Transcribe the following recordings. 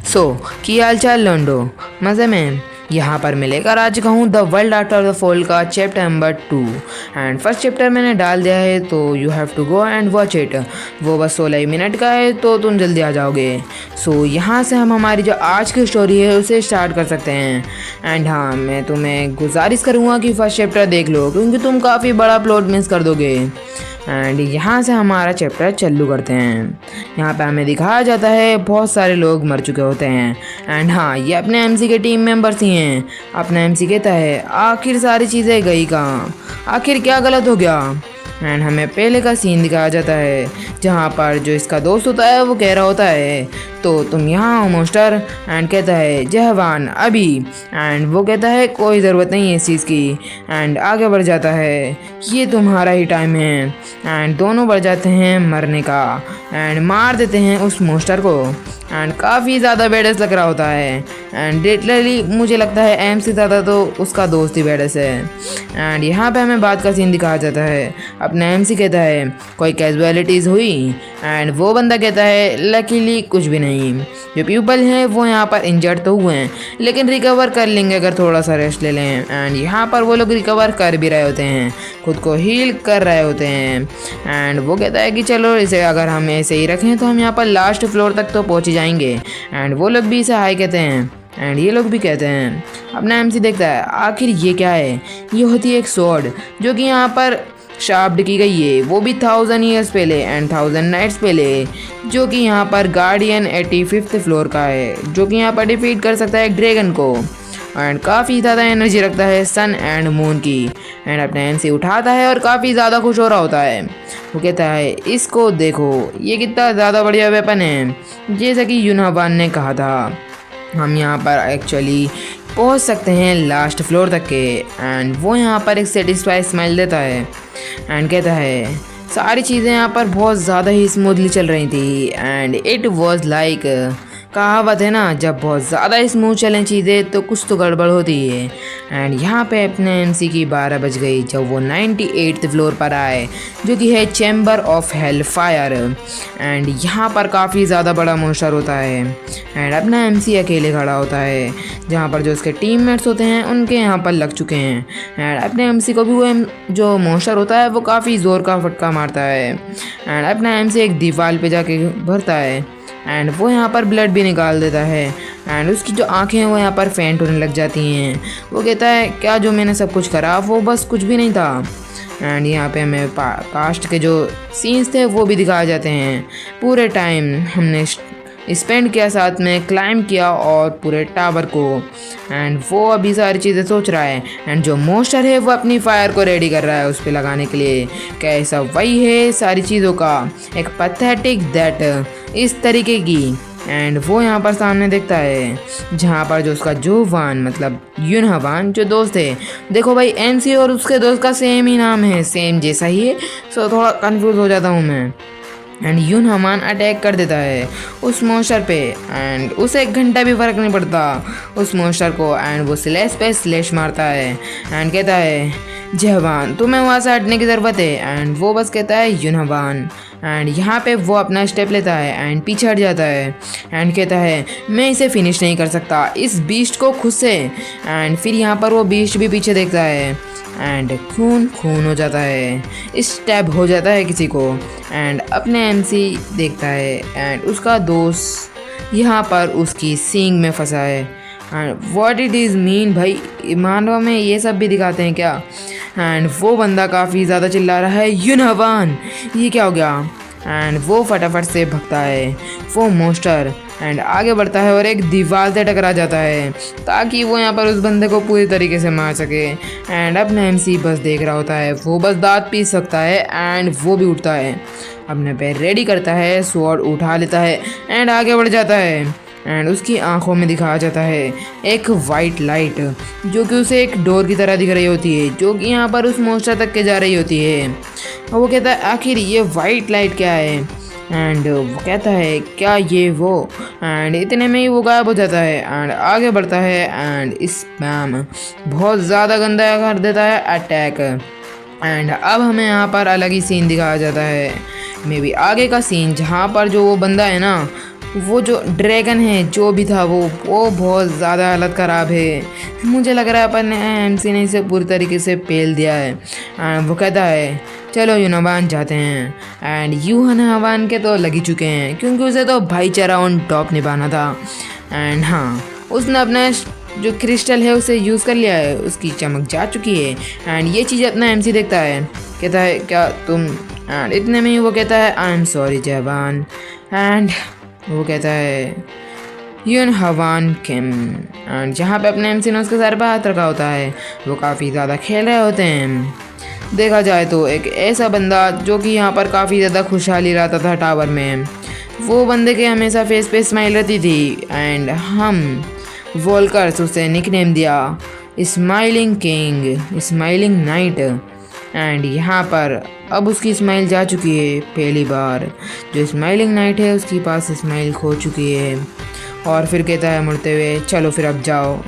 सो की हाल चाल लोंडो, मज़े में। यहाँ पर मिलेगा आज कहूँ the world after the fall का chapter number 2 and first chapter मैंने डाल दिया है, तो you have to go and watch it. वो बस 16 मिनट का है, तो तुम जल्दी आ जाओगे। सो यहाँ से हम हमारी जो आज की स्टोरी है उसे स्टार्ट कर सकते हैं। एंड हाँ, मैं तुम्हें गुजारिश करूँगा कि फर्स्ट चैप्टर देख लो, क्योंकि तुम काफ़ी बड़ा प्लॉट मिस कर दोगे। एंड यहाँ से हमारा चैप्टर चालू करते हैं। यहाँ पे हमें दिखाया जाता है बहुत सारे लोग मर चुके होते हैं। एंड हाँ, ये अपने एमसी के टीम मेंबर्स ही हैं। अपना एमसी कहता है आखिर सारी चीज़ें गई कहाँ, आखिर क्या गलत हो गया। एंड हमें पहले का सीन दिखाया जाता है, जहाँ पर जो इसका दोस्त होता है वो कह रहा होता है तो तुम यहाँ हो मोस्टर। एंड कहता है जहवान अभी। एंड वो कहता है कोई ज़रूरत नहीं है इस चीज़ की। एंड आगे बढ़ जाता है ये तुम्हारा ही टाइम है। एंड दोनों बढ़ जाते हैं मरने का एंड मार देते हैं उस मोस्टर को। एंड काफ़ी ज़्यादा बेडस लग रहा होता है। एंड लिटरली मुझे लगता है एम से ज़्यादा तो उसका दोस्त ही बेडस है। एंड यहाँ पे हमें बात का सीन दिखाया जाता है। अपना एमसी कहता है कोई कैजुअलिटीज़ हुई। एंड वो बंदा कहता है लकीली कुछ भी नहीं। जो पीपल हैं वो यहाँ पर इंजर्ड तो हुए हैं, लेकिन रिकवर कर लेंगे अगर थोड़ा सा रेस्ट ले लें। एंड यहाँ पर वो लोग रिकवर कर भी रहे होते हैं, खुद को हील कर रहे होते हैं। एंड वो कहता है कि चलो इसे अगर हम ऐसे ही रखें तो हम यहाँ पर लास्ट फ्लोर तक तो पहुँच ही जाएंगे। एंड वो लोग भी इसे हाई कहते हैं एंड ये लोग भी कहते हैं। अपना एमसी देखता है आखिर ये क्या है। ये होती है एक स्वॉर्ड जो कि यहाँ पर शार्प्ड की गई है, वो भी 1000 ईयर्स पहले एंड 1000 नाइट्स पहले, जो कि यहाँ पर गार्डियन 85th फ्लोर का है, जो कि यहाँ पर डिफीट कर सकता है एक ड्रैगन को। एंड काफ़ी ज़्यादा एनर्जी रखता है सन एंड मून की। एंड अपने एमसी उठाता है और काफ़ी ज़्यादा खुश हो रहा होता है। वो कहता है इसको देखो ये कितना ज़्यादा बढ़िया वेपन है। जैसा कि यूनावान ने कहा था, हम यहाँ पर एक्चुअली पहुँच सकते हैं लास्ट फ्लोर तक के। एंड वो यहाँ पर एक सेटिस्फाई स्माइल देता है एंड कहता है सारी चीज़ें यहाँ पर बहुत ज़्यादा ही स्मूथली चल रही थी। एंड इट वाज लाइक, कहावत है ना, जब बहुत ज़्यादा स्मूथ चलें चीज़ें तो कुछ तो गड़बड़ होती है। एंड यहाँ पे अपने एमसी की 12 बज गई जब वो 98th फ्लोर पर आए, जो कि है chamber of hell fire. And यहाँ पर काफ़ी ज़्यादा बड़ा मोस्टर होता है। एंड अपना एमसी अकेले खड़ा होता है, जहाँ पर जो उसके टीममेट्स होते हैं उनके यहाँ पर लग चुके हैं। एंड अपने एमसी को भी वो जो मोस्टर होता है वो काफ़ी ज़ोर का फटका मारता है। एंड अपना एमसी एक दीवार पे जाके भरता है एंड वो यहाँ पर ब्लड भी निकाल देता है। एंड उसकी जो आंखें हैं वो यहाँ पर फेंट होने लग जाती हैं। वो कहता है क्या जो मैंने सब कुछ करा वो बस कुछ भी नहीं था। एंड यहाँ पे हमें पास्ट के जो सीन्स थे वो भी दिखाए जाते हैं। पूरे टाइम हमने स्पेंड किया साथ में, क्लाइंब किया और पूरे टावर को। एंड वो अभी सारी चीज़ें सोच रहा है। एंड जो मोस्टर है वो अपनी फायर को रेडी कर रहा है उस पर लगाने के लिए। क्या ऐसा वही है सारी चीज़ों का एक पैथेटिक दैट इस तरीके की। एंड वो यहाँ पर सामने देखता है, जहाँ पर जो उसका जोवान मतलब यूनहवान जो दोस्त है। देखो भाई एनसी और उसके दोस्त का सेम ही नाम है, सेम जैसा ही है। सो थोड़ा कंफ्यूज हो जाता हूँ मैं। एंड यूनहवान अटैक कर देता है उस मोस्टर पे। एंड उसे 1 घंटा भी फ़र्क नहीं पड़ता उस मोस्टर को। एंड वो स्लैश पे स्लैश मारता है एंड कहता है जहवान तुम्हें वहाँ से हटने की ज़रूरत है। एंड वो बस कहता है यूनहवान। एंड यहाँ पे वो अपना स्टेप लेता है एंड पीछे हट जाता है एंड कहता है मैं इसे फिनिश नहीं कर सकता इस बीस्ट को खुद से। एंड फिर यहाँ पर वो बीस्ट भी पीछे देखता है एंड खून खून हो जाता है, स्टैब हो जाता है किसी को। एंड अपने एमसी देखता है एंड उसका दोस्त यहाँ पर उसकी सींग में फंसा है। And what it is mean, भाई मानव में ये सब भी दिखाते हैं क्या। एंड वो बंदा काफ़ी ज़्यादा चिल्ला रहा है यूनहवान ये क्या हो गया। एंड वो फटाफट से भगता है वो मोस्टर एंड आगे बढ़ता है और एक दीवार से टकरा जाता है ताकि वो यहाँ पर उस बंदे को पूरी तरीके से मार सके। एंड अपना एमसी बस देख रहा होता है, वो बस दांत पीस सकता है। एंड वो भी उठता है, अपने पैर रेडी करता है, स्वॉर्ड उठा लेता है एंड आगे बढ़ जाता है। एंड उसकी आंखों में दिखाया जाता है एक वाइट लाइट, जो कि उसे एक डोर की तरह दिख रही होती है, जो कि यहाँ पर उस मोस्टर तक के जा रही होती है। और वो कहता है आखिर ये वाइट लाइट क्या है। एंड वो कहता है क्या ये वो। एंड इतने में ही वो गायब हो जाता है एंड आगे बढ़ता है। एंड स्पैम बहुत ज़्यादा गंदा कर देता है अटैक। एंड अब हमें यहाँ पर अलग ही सीन दिखाया जाता है, मे बी आगे का सीन, जहाँ पर जो वो बंदा है ना वो जो ड्रैगन है जो भी था वो बहुत ज़्यादा हालत ख़राब है। मुझे लग रहा है अपन ने एमसी ने इसे पूरी तरीके से पेल दिया है। वो कहता है चलो यूनावान जाते हैं। एंड यूनावान के तो लग ही चुके हैं क्योंकि उसे तो भाईचारा ऑन टॉप निभाना था। एंड हाँ, उसने अपना जो क्रिस्टल है उसे यूज़ कर लिया है, उसकी चमक जा चुकी है। एंड ये चीज़ अपना एमसी देखता है, कहता है क्या तुम, एंड इतने में ही वो कहता है आई एम सॉरी जवान। एंड वो कहता है यूनावान किम। एंड जहाँ पे अपने एमसी ने उसके सर पर हाथ रखा होता है वो काफ़ी ज़्यादा खेल रहे होते हैं। देखा जाए तो एक ऐसा बंदा जो कि यहाँ पर काफ़ी ज़्यादा खुशहाली रहता था टावर में, वो बंदे के हमेशा फेस पे स्माइल रहती थी। एंड हम वोल्कर्स उसे निकनेम दिया smiling king, smiling night. And यहाँ पर अब उसकी स्माइल जा चुकी है पहली बार। जो स्माइलिंग नाइट है उसके पास स्माइल खो चुकी है। और फिर कहता है मुड़ते हुए चलो फिर अब जाओ,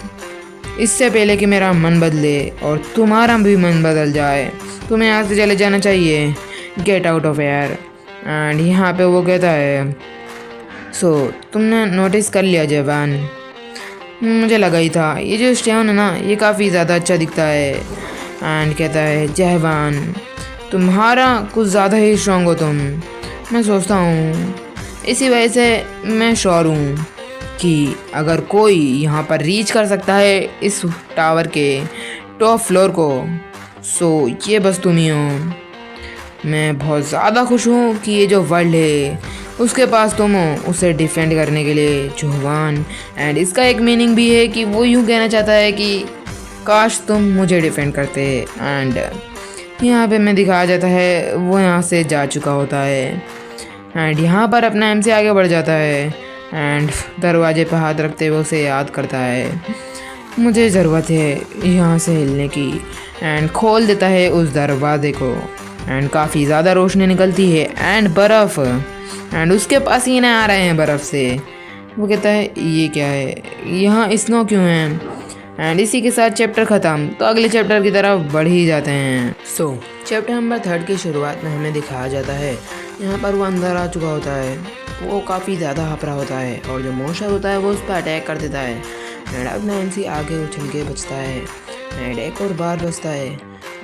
इससे पहले कि मेरा मन बदले और तुम्हारा भी मन बदल जाए, तुम्हें यहाँ से चले जाना चाहिए, get out of air. And यहाँ पे वो कहता है सो तुमने नोटिस कर लिया जवान, मुझे लगा ही था ये जो स्टेन है ना ये काफ़ी ज़्यादा अच्छा दिखता है। एंड कहता है जवान तुम्हारा कुछ ज़्यादा ही स्ट्रॉन्ग हो तुम, मैं सोचता हूँ इसी वजह से मैं श्योर हूँ कि अगर कोई यहाँ पर रीच कर सकता है इस टावर के टॉप फ्लोर को, सो ये बस तुम ही हो। मैं बहुत ज़्यादा खुश हूँ कि ये जो वर्ल्ड है उसके पास तुम हो उसे डिफेंड करने के लिए जवान। एंड इसका एक मीनिंग भी है कि वो यूँ कहना चाहता है कि काश तुम मुझे डिफेंड करते। एंड यहाँ पे मैं दिखाया जाता है वो यहाँ से जा चुका होता है। एंड यहाँ पर अपना एम से आगे बढ़ जाता है एंड दरवाजे पर हाथ रखते हुए उसे याद करता है मुझे ज़रूरत है यहाँ से हिलने की। एंड खोल देता है उस दरवाजे को एंड काफ़ी ज़्यादा रोशनी निकलती है एंड बर्फ़, एंड उसके पास ही ना आ रहे हैं बर्फ़ से। वो कहता है ये क्या है, यहाँ स्नो क्यों है। एंड इसी के साथ चैप्टर ख़त्म। तो अगले चैप्टर की तरफ बढ़ ही जाते हैं। सो चैप्टर नंबर 3 की शुरुआत में हमें दिखाया जाता है यहाँ पर वो अंदर आ चुका होता है, वो काफ़ी ज़्यादा हपरा होता है और जो मॉन्स्टर होता है वो उस पर अटैक कर देता है। एंड अपना एमसी आगे उछल के बचता है एंड एक और बार बचता है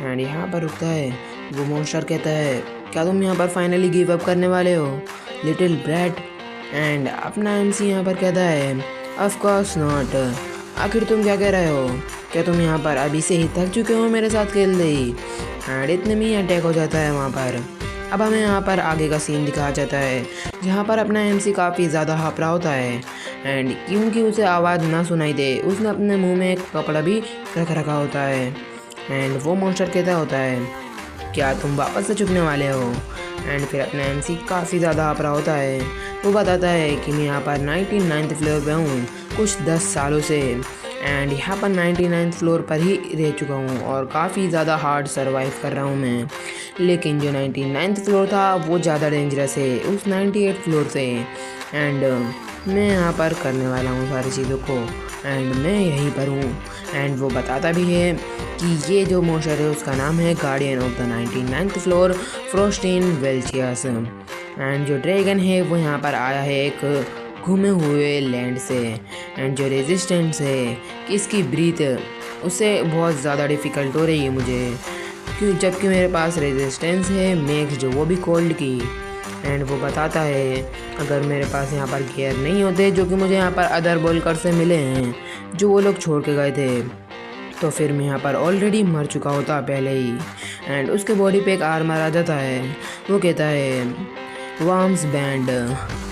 एंड यहाँ पर रुकता है। वो मॉन्स्टर कहता है क्या तुम यहाँ पर फाइनली गिव अप करने वाले हो लिटिल ब्रैट। एंड अपना एमसी यहाँ पर कहता है ऑफ कोर्स नॉट, आखिर तुम क्या कह रहे हो, क्या तुम यहाँ पर अभी से ही थक चुके हो मेरे साथ खेल रही। एंड इतने में ही अटैक हो जाता है वहाँ पर। अब हमें यहाँ पर आगे का सीन दिखाया जाता है जहाँ पर अपना एमसी काफ़ी ज़्यादा हापरा होता है एंड क्योंकि उसे आवाज़ ना सुनाई दे उसने अपने मुंह में एक कपड़ा भी रख रखा होता है। एंड वो मॉन्स्टर कहता होता है क्या तुम वापस से चुकने वाले हो। एंड फिर अपना एमसी काफ़ी ज़्यादा हापरा होता है। वो बताता है कि मैं यहाँ पर 99th फ्लोर पे हूँ कुछ 10 सालों से एंड यहाँ पर 99th फ्लोर पर ही रह चुका हूँ और काफ़ी ज़्यादा हार्ड सर्वाइव कर रहा हूँ मैं। लेकिन जो 99th फ्लोर था वो ज़्यादा डेंजरस है उस 98th फ्लोर से। एंड मैं यहाँ पर करने वाला हूँ सारी चीज़ों को एंड मैं यहीं पर हूँ। एंड वो बताता भी है कि ये जो मॉन्स्टर है उसका नाम है guardian of the 99th floor फ्रोस्टिन वेल्चियस। एंड जो ड्रैगन है वो यहाँ पर आया है एक घूमे हुए लैंड से। एंड जो रेजिस्टेंस है कि इसकी ब्रीथ उसे बहुत ज़्यादा डिफ़िकल्ट हो रही है मुझे, क्यों जबकि मेरे पास रेजिस्टेंस है मैक्स जो वो भी कोल्ड की। एंड वो बताता है अगर मेरे पास यहाँ पर गियर नहीं होते जो कि मुझे यहाँ पर अदर बोलकर से मिले हैं जो वो लोग छोड़ के गए थे, तो फिर मैं यहाँ पर ऑलरेडी मर चुका होता पहले ही। एंड उसके बॉडी पे एक आर्मर आ जाता है। वो कहता है warms banned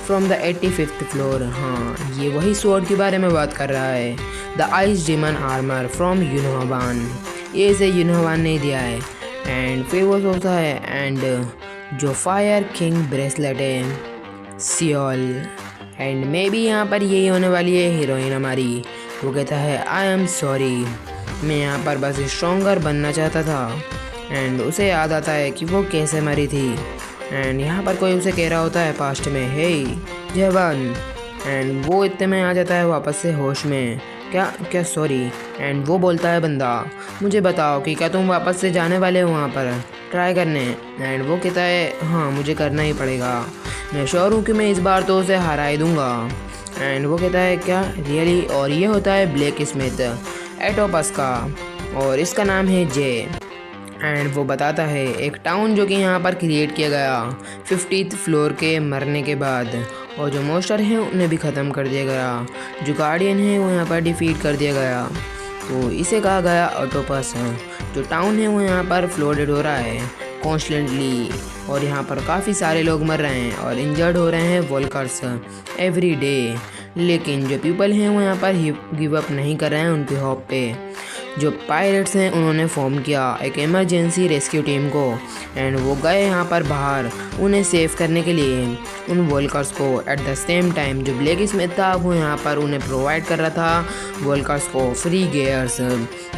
from the 85th floor. हाँ, ये वही स्वॉर्ड के बारे में बात कर रहा है। The ice demon armour from यूनावान, ये इसे यूनावान ने दिया है। एंड फिर वो सोचता है एंड जो फायर किंग ब्रेसलेट है सियोल। एंड मे बी यहाँ पर यही होने वाली है हीरोइन हमारी। वो कहता है आई एम सॉरी, मैं यहाँ पर बस स्ट्रॉन्गर बनना चाहता था। एंड उसे याद आता है कि वो कैसे मरी थी। एंड यहाँ पर कोई उसे कह रहा होता है पास्ट में हे जवान एंड वो इतने में आ जाता है वापस से होश में। क्या क्या सॉरी। एंड वो बोलता है बंदा, मुझे बताओ कि क्या तुम वापस से जाने वाले हो वहाँ पर ट्राई करने। एंड वो कहता है हाँ मुझे करना ही पड़ेगा, मैं श्योर हूँ कि मैं इस बार तो उसे हरा ही दूँगा। एंड वो कहता है क्या रियली। और ये होता है ब्लैक स्मिथ एटोपस का, और इसका नाम है जे। एंड वो बताता है एक टाउन जो कि यहाँ पर क्रिएट किया गया 50th फ्लोर के मरने के बाद, और जो मोस्टर हैं उन्हें भी ख़त्म कर दिया गया, जो गार्डियन है वो यहाँ पर डिफीट कर दिया गया। तो इसे कहा गया ऑटोपस। जो टाउन है वो यहाँ पर फ्लोडेड हो रहा है कॉन्स्टेंटली, और यहाँ पर काफ़ी सारे लोग मर रहे हैं और इंजर्ड हो रहे हैं वॉल्कर्स एवरी डे। लेकिन जो पीपल हैं वो यहाँ पर गिव अप नहीं कर रहे हैं उनके होप पे। जो पायरेट्स हैं उन्होंने फॉर्म किया एक इमरजेंसी रेस्क्यू टीम को, एंड वो गए यहाँ पर बाहर उन्हें सेव करने के लिए उन वॉल्कर्स को। एट द सेम टाइम जो ब्लैक स्मिथ था वो यहाँ पर उन्हें प्रोवाइड कर रहा था वॉल्कर्स को फ्री गियर्स,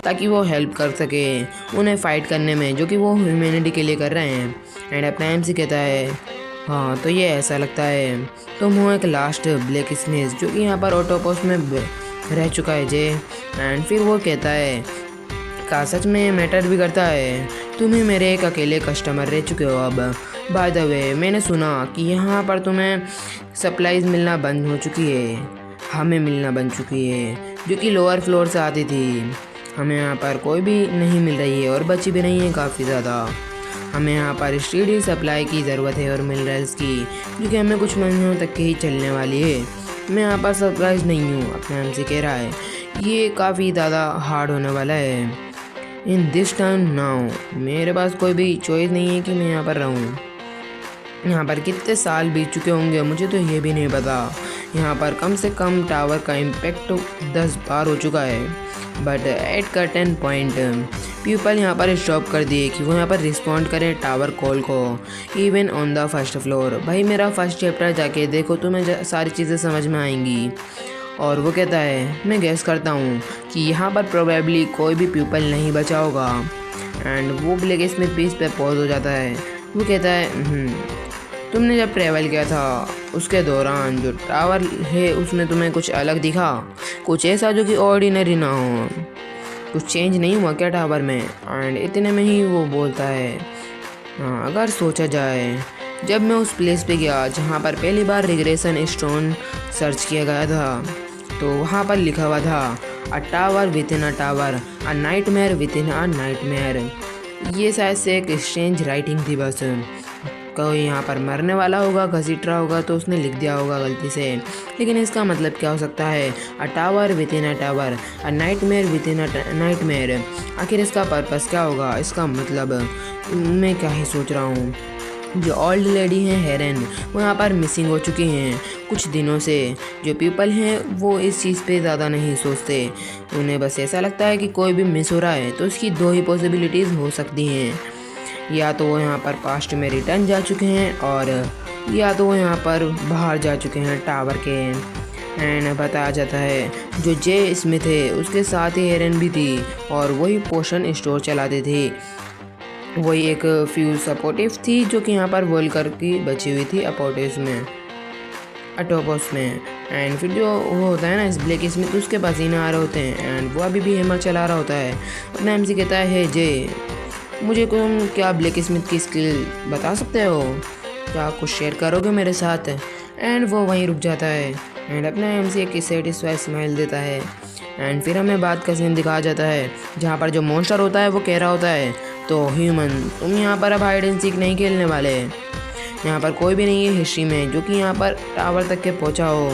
ताकि वो हेल्प कर सके उन्हें फ़ाइट करने में जो कि वो ह्यूमैनिटी के लिए कर रहे हैं। एंड अपना एमसी कहता है हाँ तो ये ऐसा लगता है तुम हो एक लास्ट ब्लैक स्मिथ जो कि यहाँ पर ऑटोपस में रह चुका है जे। एंड फिर वो कहता है का सच में मैटर भी करता है, तुम ही मेरे एक अकेले कस्टमर रह चुके हो अब। बाय द वे मैंने सुना कि यहाँ पर तुम्हें सप्लाईज मिलना बंद हो चुकी है, हमें मिलना बंद चुकी है जो कि लोअर फ्लोर से आती थी। हमें यहाँ पर कोई भी नहीं मिल रही है और बची भी नहीं है काफ़ी ज़्यादा। हमें यहाँ पर स्ट्रीट सप्लाई की ज़रूरत है और मिनरल्स की, जो कि हमें कुछ महीनों तक की ही चलने वाली है। मैं यहाँ पर सरप्राइज नहीं हूँ, अपने हमसे कह रहा है ये काफ़ी ज़्यादा हार्ड होने वाला है इन दिस टाइम नाउ। मेरे पास कोई भी चॉइस नहीं है कि मैं यहाँ पर रहूँ। यहाँ पर कितने साल बीत चुके होंगे मुझे तो ये भी नहीं पता। यहाँ पर कम से कम टावर का इम्पैक्ट 10 बार हो चुका है, but at curtain point people यहाँ पर स्टॉप कर दिए कि वो यहाँ पर रिस्पॉन्ड करें टावर कॉल को, even on the first floor. भाई मेरा फर्स्ट चैप्टर जाके देखो तुम्हें सारी चीज़ें समझ में आएंगी। और वो कहता है मैं गेस करता हूँ कि यहाँ पर प्रोबेबली कोई भी पीपल नहीं बचा होगा। एंड वो ब्लैक स्मिथ पीस पे पॉज हो जाता है। वो कहता है तुमने जब ट्रैवल किया था उसके दौरान जो टावर है उसमें तुम्हें कुछ अलग दिखा, कुछ ऐसा जो कि ऑर्डिनरी ना हो, कुछ चेंज नहीं हुआ क्या टावर में। एंड इतने में ही वो बोलता है हाँ अगर सोचा जाए जब मैं उस प्लेस पे गया जहाँ पर पहली बार रिग्रेशन स्टोन सर्च किया गया था, तो वहाँ पर लिखा हुआ था अ tower with in a tower, a nightmare with in a nightmare. ये शायद से एक स्ट्रेंज राइटिंग थी, बस कोई यहाँ पर मरने वाला होगा, घसीट रहा होगा तो उसने लिख दिया होगा गलती से। लेकिन इसका मतलब क्या हो सकता है अ tower with in a tower, a nightmare with in a nightmare. आखिर इसका पर्पस क्या होगा, इसका मतलब मैं क्या ही सोच रहा हूँ। जो ओल्ड लेडी हैं हेरन वो यहाँ पर मिसिंग हो चुकी हैं कुछ दिनों से। जो पीपल हैं वो इस चीज़ पे ज़्यादा नहीं सोचते, उन्हें बस ऐसा लगता है कि कोई भी मिस हो रहा है तो इसकी दो ही पॉसिबिलिटीज़ हो सकती हैं, या तो वो यहाँ पर पास्ट में रिटर्न जा चुके हैं और या तो वो यहाँ पर बाहर जा चुके हैं टावर के। एंड बताया जाता है जो जे स्मिथ है उसके साथ ही हेरन भी थी और वही पोशन स्टोर चलाते थे। वही एक फ्यू सपोर्टिव थी जो कि यहाँ पर वॉल्कर की बची हुई थी अपोटिस में अटोपस में। एंड फिर जो वो होता है ना इस ब्लैक स्मिथ उसके पसीने आ रहे होते हैं एंड वो अभी भी हैमर चला रहा होता है। अपना एमसी कहता है जे मुझे तुम क्या ब्लैक स्मिथ की स्किल बता सकते हो, क्या कुछ शेयर करोगे मेरे साथ। एंड वो वहीं रुक जाता है एंड अपना एमसी एक सेटिस्फाइड स्माइल देता है। एंड फिर हमें बात का सीन दिखाया जाता है जहाँ पर जो मॉन्स्टर होता है वो कह रहा होता है तो ह्यूमन तुम यहाँ पर अब हाइड एंड सीक नहीं खेलने वाले। यहाँ पर कोई भी नहीं है हिस्ट्री में जो कि यहाँ पर टावर तक के पहुँचा हो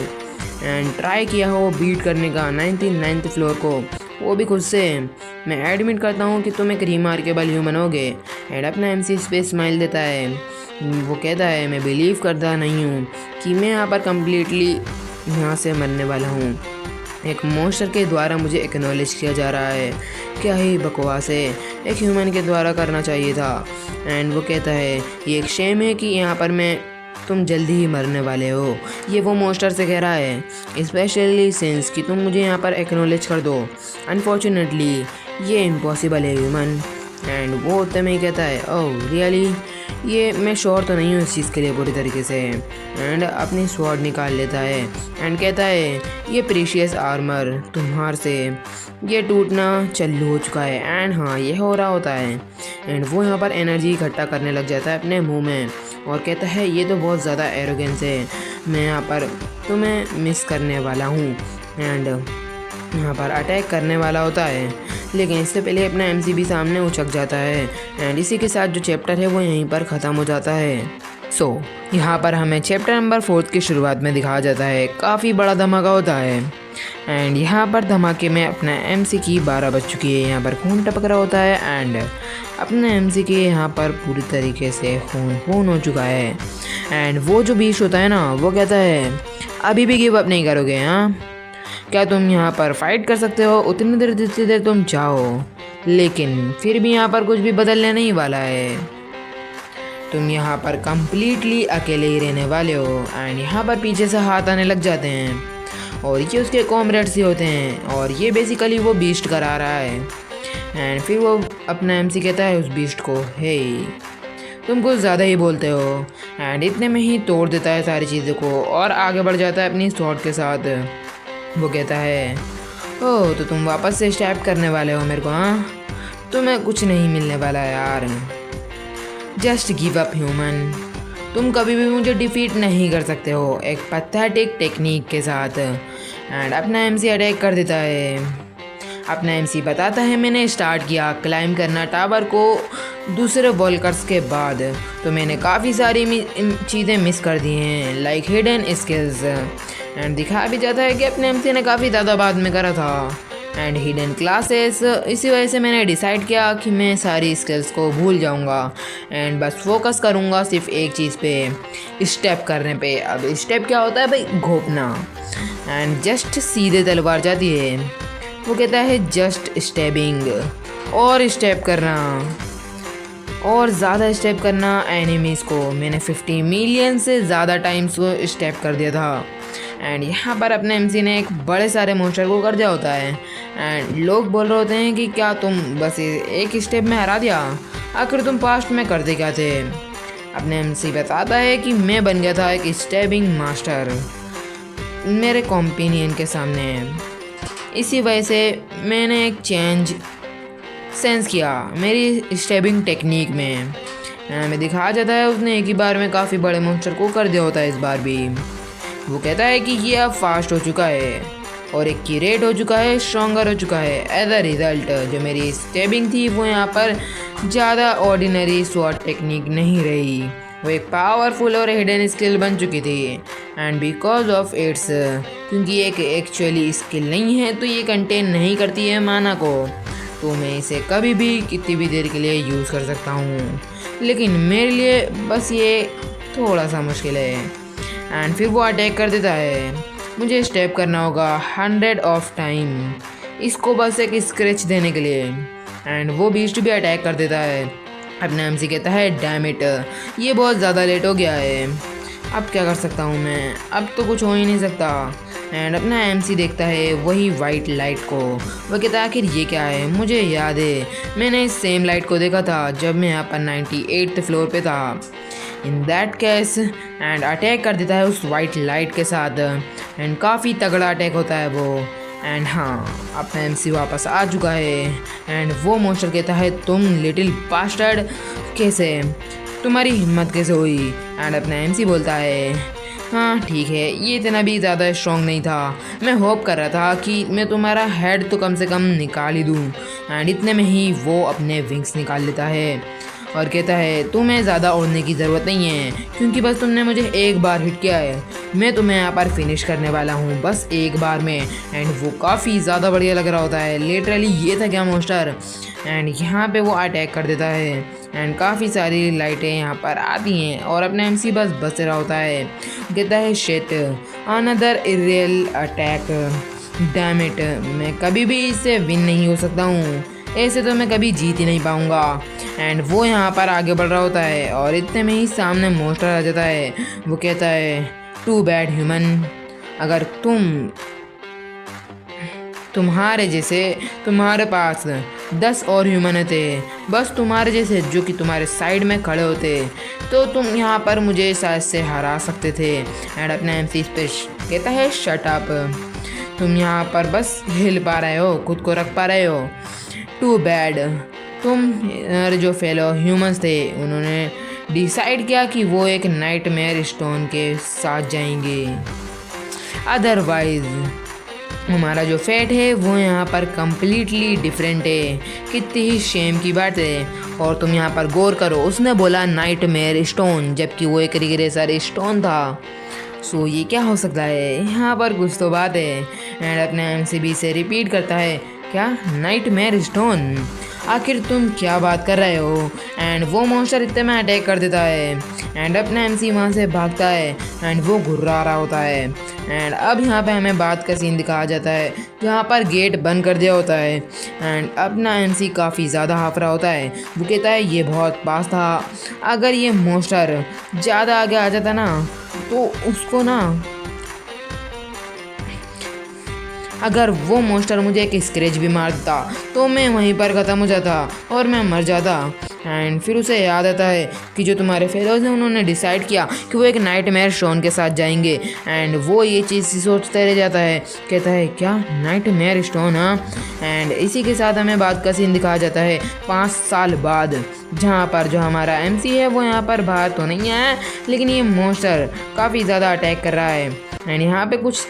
एंड ट्राई किया हो बीट करने का 99th फ्लोर को, वो भी खुद से। मैं एडमिट करता हूँ कि तुम एक रिमार्केबल ह्यूमन होगे। एंड अपना एमसी पे स्माइल देता है। वो कहता है मैं बिलीव करता नहीं हूँ कि मैं यहाँ पर कम्प्लीटली यहाँ से मरने वाला हूँ। एक मॉन्स्टर के द्वारा मुझे एक्नॉलेज किया जा रहा है, क्या ही बकवास है, एक ह्यूमन के द्वारा करना चाहिए था। एंड वो कहता है ये एक शेम है कि यहाँ पर तुम जल्दी ही मरने वाले हो। ये वो मॉन्स्टर से कह रहा है स्पेशली सिंस कि तुम मुझे यहाँ पर एक्नॉलेज कर दो। अनफॉर्चुनेटली ये इम्पॉसिबल है ह्यूमन। एंड वो उतने में ही कहता है ओह रियली, ये मैं श्योर तो नहीं हूँ इस चीज़ के लिए पूरी तरीके से। एंड अपनी स्वॉर्ड निकाल लेता है एंड कहता है ये प्रीशियस आर्मर तुम्हारे से ये टूटना चालू हो चुका है। एंड हाँ, ये हो रहा होता है। एंड वो यहाँ पर एनर्जी इकट्ठा करने लग जाता है अपने मुंह में और कहता है ये तो बहुत ज़्यादा एरोगेंस है, मैं यहाँ पर तुम्हें मिस करने वाला हूँ। एंड यहाँ पर अटैक करने वाला होता है, लेकिन इससे पहले अपना एमसी सामने उछक जाता है। एंड इसी के साथ जो चैप्टर है वो यहीं पर ख़त्म हो जाता है। यहाँ पर हमें चैप्टर नंबर 4 की शुरुआत में दिखाया जाता है काफ़ी बड़ा धमाका होता है। एंड यहाँ पर धमाके में अपना एमसी की 12 बज चुकी है, यहाँ पर खून टपक रहा होता है। एंड अपना एमसी के यहाँ पर पूरी तरीके से खून हो चुका है। एंड वो जो बीच होता है ना, वो कहता है अभी भी गिव अप नहीं करोगे? हाँ, क्या तुम यहाँ पर फाइट कर सकते हो? उतनी देर जितनी देर तुम चाहो, लेकिन फिर भी यहाँ पर कुछ भी बदलने नहीं वाला है। तुम यहाँ पर कम्प्लीटली अकेले ही रहने वाले हो। एंड यहाँ पर पीछे से हाथ आने लग जाते हैं और ये उसके कॉमरेड्स ही होते हैं और ये बेसिकली वो बीस्ट करा रहा है। एंड फिर वो अपना एमसी कहता है उस बीस्ट को, हे तुम कुछ ज़्यादा ही बोलते हो। एंड इतने में ही तोड़ देता है सारी चीज़ों को और आगे बढ़ जाता है अपनी स्वॉर्ड के साथ। वो कहता है ओह, तो तुम वापस से स्टैप करने वाले हो मेरे को? हाँ, तुम्हें कुछ नहीं मिलने वाला यार, जस्ट गिव अप ह्यूमन, तुम कभी भी मुझे डिफीट नहीं कर सकते हो एक पैथेटिक टेक्निक के साथ। एंड अपना एमसी अटैक कर देता है। अपना एमसी बताता है मैंने स्टार्ट किया क्लाइम करना टावर को दूसरे वॉल्कर्स के बाद, तो मैंने काफ़ी सारी चीज़ें मिस कर दी हैं लाइक हिडन स्किल्स। एंड दिखाया भी जाता है कि अपने एमसी ने काफ़ी ज़्यादा बाद में करा था एंड हिडन क्लासेस। इसी वजह से मैंने डिसाइड किया कि मैं सारी स्किल्स को भूल जाऊंगा एंड बस फोकस करूंगा सिर्फ एक चीज़ पे, स्टेप करने पे। अब स्टेप क्या होता है भाई? घोपना। एंड जस्ट सीधे तलवार जाती है। वो कहता है जस्ट स्टेबिंग, और स्टेप करना और ज़्यादा स्टेप करना एनिमीज़ को। मैंने 50 मिलियन से ज़्यादा टाइम्स को स्टेप कर दिया था। एंड यहाँ पर अपने एमसी ने एक बड़े सारे मॉन्स्टर को कर दिया होता है। एंड लोग बोल रहे होते हैं कि क्या तुम बस एक स्टेप में हरा दिया? आखिर तुम पास्ट में करते क्या थे? अपने एमसी बताता है कि मैं बन गया था एक स्टेबिंग मास्टर मेरे कॉम्पिनियन के सामने। इसी वजह से मैंने एक चेंज सेंस किया मेरी स्टेबिंग टेक्निक में। हमें दिखाया जाता है उसने एक ही बार में काफ़ी बड़े मॉन्स्टर को कर दिया होता है इस बार भी। वो कहता है कि ये अब फास्ट हो चुका है और एक की रेट हो चुका है, स्ट्रॉन्गर हो चुका है। एज अ रिज़ल्ट जो मेरी स्टेबिंग थी वो यहाँ पर ज़्यादा ऑर्डिनरी स्वॉर्ड टेक्निक नहीं रही, वो एक पावरफुल और हिडन स्किल बन चुकी थी। एंड बिकॉज ऑफ इट्स, क्योंकि एक एक्चुअली स्किल नहीं है तो ये कंटेन नहीं करती है माना को, तो मैं इसे कभी भी कितनी भी देर के लिए यूज़ कर सकता हूँ, लेकिन मेरे लिए बस ये थोड़ा सा मुश्किल है। एंड फिर वो अटैक कर देता है। मुझे स्टेप करना होगा 100 ऑफ टाइम इसको बस एक स्क्रैच देने के लिए। एंड वो बीस्ट भी अटैक कर देता है। अपना एमसी कहता है डैम इट, ये बहुत ज़्यादा लेट हो गया है, अब क्या कर सकता हूँ मैं? अब तो कुछ हो ही नहीं सकता। एंड अपना एमसी देखता है वही वाइट लाइट को। वो कहता है आखिर ये क्या है? मुझे याद है मैंने इस सेम लाइट को देखा था जब मैं यहाँ पर 98th फ्लोर पे था। In that case, and attack कर देता है उस वाइट लाइट के साथ। एंड काफ़ी तगड़ा अटैक होता है वो। एंड हाँ, अपना एमसी वापस आ चुका है। एंड वो मॉन्स्टर कहता है तुम लिटिल बास्टर्ड, कैसे तुम्हारी हिम्मत कैसे हुई? एंड अपना एमसी बोलता है हाँ ठीक है, ये इतना भी ज़्यादा स्ट्रॉन्ग नहीं था, मैं होप कर रहा था कि मैं तुम्हारा हेड तो कम से कम निकाल ही दूँ। एंड इतने में ही वो अपने विंग्स निकाल लेता है और कहता है तुम्हें ज़्यादा उड़ने की ज़रूरत नहीं है, क्योंकि बस तुमने मुझे एक बार हिट किया है, मैं तुम्हें यहाँ पर फिनिश करने वाला हूँ बस एक बार में। एंड वो काफ़ी ज़्यादा बढ़िया लग रहा होता है, लिटरली ये था क्या मॉन्स्टर। एंड यहाँ पे वो अटैक कर देता है एंड काफ़ी सारी लाइटें यहाँ पर आती हैं और अपना एमसी बस बच रहा होता है। कहता है shit, another aerial attack, damn it, मैं कभी भी इससे विन नहीं हो सकता हूँ, ऐसे तो मैं कभी जीत ही नहीं पाऊँगा। एंड वो यहाँ पर आगे बढ़ रहा होता है और इतने में ही सामने मॉन्स्टर आ जाता है। वो कहता है टू बैड ह्यूमन, अगर तुम्हारे पास 10 और ह्यूमन थे, बस तुम्हारे जैसे, जो कि तुम्हारे साइड में खड़े होते, तो तुम यहाँ पर मुझे शायद से हरा सकते थे। एंड अपना एमसी इस पे कहता है शट अप, तुम यहाँ पर बस हिल पा रहे हो, खुद को रख पा रहे हो। टू बैड, तुम जो फेलो ह्यूमंस थे उन्होंने डिसाइड किया कि वो एक नाइटमेयर स्टोन के साथ जाएंगे, अदरवाइज हमारा जो फेट है वो यहाँ पर कम्प्लीटली डिफरेंट है। कितनी ही शेम की बात है। और तुम यहाँ पर गौर करो, उसने बोला नाइटमेयर स्टोन, जबकि वो एक रिग्रेसर स्टोन था। सो ये क्या हो सकता है, यहाँ पर कुछ तो बात है। एंड अपने एमसीबी से रिपीट करता है, क्या नाइटमेयर स्टोन, आखिर तुम क्या बात कर रहे हो। एंड वो मॉन्स्टर इतने में अटैक कर देता है। एंड अपना एमसी वहाँ से भागता है एंड वो घुर्रा रहा होता है। एंड अब यहाँ पे हमें बात का सीन दिखाया जाता है, जहाँ पर गेट बंद कर दिया होता है। एंड अपना एमसी काफ़ी ज़्यादा हाफ रहा होता है। वो कहता है ये बहुत पास था, अगर ये मॉन्स्टर ज़्यादा आगे आ जाता ना तो उसको ना, अगर वो मॉन्स्टर मुझे एक स्क्रैच भी मार देता तो मैं वहीं पर ख़त्म हो जाता और मैं मर जाता। एंड फिर उसे याद आता है कि जो तुम्हारे फेलोज हैं उन्होंने डिसाइड किया कि वो एक नाइटमेयर स्टोन के साथ जाएंगे। एंड वो ये चीज़ सोचते रह जाता है, कहता है क्या नाइटमेयर स्टोन, हाँ। एंड इसी के साथ हमें बात का सीन दिखाया जाता है 5 साल बाद, जहाँ पर जो हमारा एमसी है वो यहाँ पर बाहर तो नहीं है, लेकिन ये मॉन्स्टर काफ़ी ज़्यादा अटैक कर रहा है। एंड यहाँ पे कुछ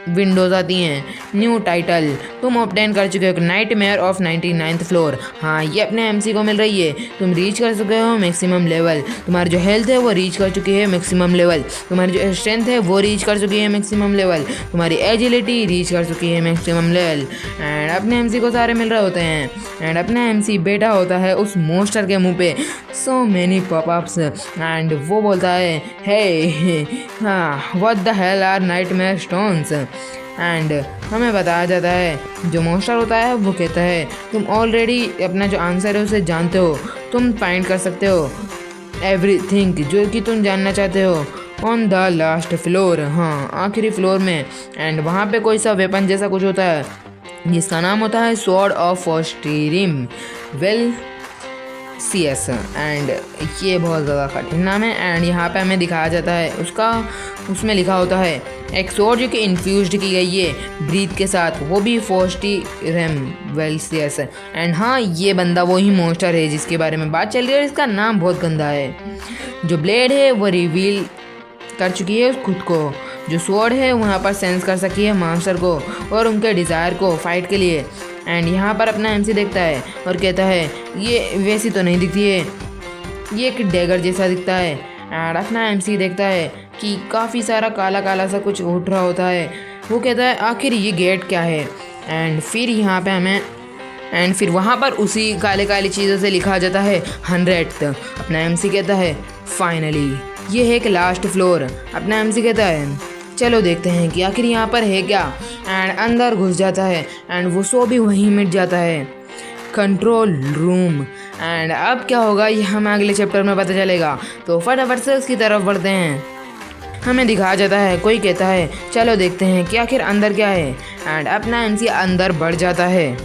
विंडोज़ आती हैं। न्यू टाइटल, तुम ऑब्टेन कर चुके हो नाइटमेयर ऑफ 99th फ्लोर। हाँ, ये अपने एमसी को मिल रही है। तुम रीच कर चुके हो मैक्सिमम लेवल, तुम्हारी जो हेल्थ है वो रीच कर चुकी है मैक्सिमम लेवल, तुम्हारी जो स्ट्रेंथ है वो रीच कर चुकी है मैक्सिमम लेवल, तुम्हारी एजिलिटी रीच कर चुकी है मैक्सिमम लेवल। एंड अपने एमसी को सारे मिल रहे होते हैं। एंड अपना एमसी बैठा होता है उस मॉन्स्टर के मुंह पे, सो मैनी पॉपअप्स। एंड वो बोलता है, हे हाँ, what the hell are nightmare stones. And हमें बताया जाता है, जो मॉन्स्टर होता है वो कहता है तुम ऑलरेडी अपना जो आंसर है उसे जानते हो, तुम फाइंड कर सकते हो एवरीथिंग जो कि तुम जानना चाहते हो ऑन द लास्ट फ्लोर। हाँ, आखिरी फ्लोर में। एंड वहाँ पे कोई सा वेपन जैसा कुछ होता है जिसका नाम होता है स्वॉर्ड ऑफ फॉस्टीरिम वेल CS। एंड ये बहुत ज़्यादा कठिन नाम है। एंड यहाँ पे हमें दिखाया जाता है उसमें लिखा होता है एक स्वॉर्ड जो कि इन्फ्यूज्ड की गई है ब्रीथ के साथ, वो भी फॉस्टीरिम वेल CS। एंड हाँ, ये बंदा वही मॉन्स्टर है जिसके बारे में बात चल रही है और इसका नाम बहुत गंदा है। जो ब्लेड है वो रिवील कर चुकी है खुद को, जो स्वॉर्ड है वहाँ पर सेंस कर सकी है मॉन्स्टर को और उनके डिज़ायर को फाइट के लिए। एंड यहाँ पर अपना एमसी देखता है और कहता है ये वैसी तो नहीं दिखती है, ये एक डैगर जैसा दिखता है। एंड अपना एमसी देखता है कि काफ़ी सारा काला काला सा कुछ उठ रहा होता है। वो कहता है आखिर ये गेट क्या है। एंड फिर वहाँ पर उसी काले काली चीज़ों से लिखा जाता है 100th। अपना एमसी कहता है फाइनली ये है एक लास्ट फ्लोर। अपना एमसी कहता है चलो देखते हैं कि आखिर यहाँ पर है क्या। एंड अंदर घुस जाता है एंड वो सो भी वहीं मिट जाता है, कंट्रोल रूम। एंड अब क्या होगा ये हमें अगले चैप्टर में पता चलेगा, तो फटाफट से उसकी तरफ बढ़ते हैं। हमें दिखाया जाता है, कोई कहता है चलो देखते हैं कि आखिर अंदर क्या है। एंड अपना एमसी अंदर बढ़ जाता है।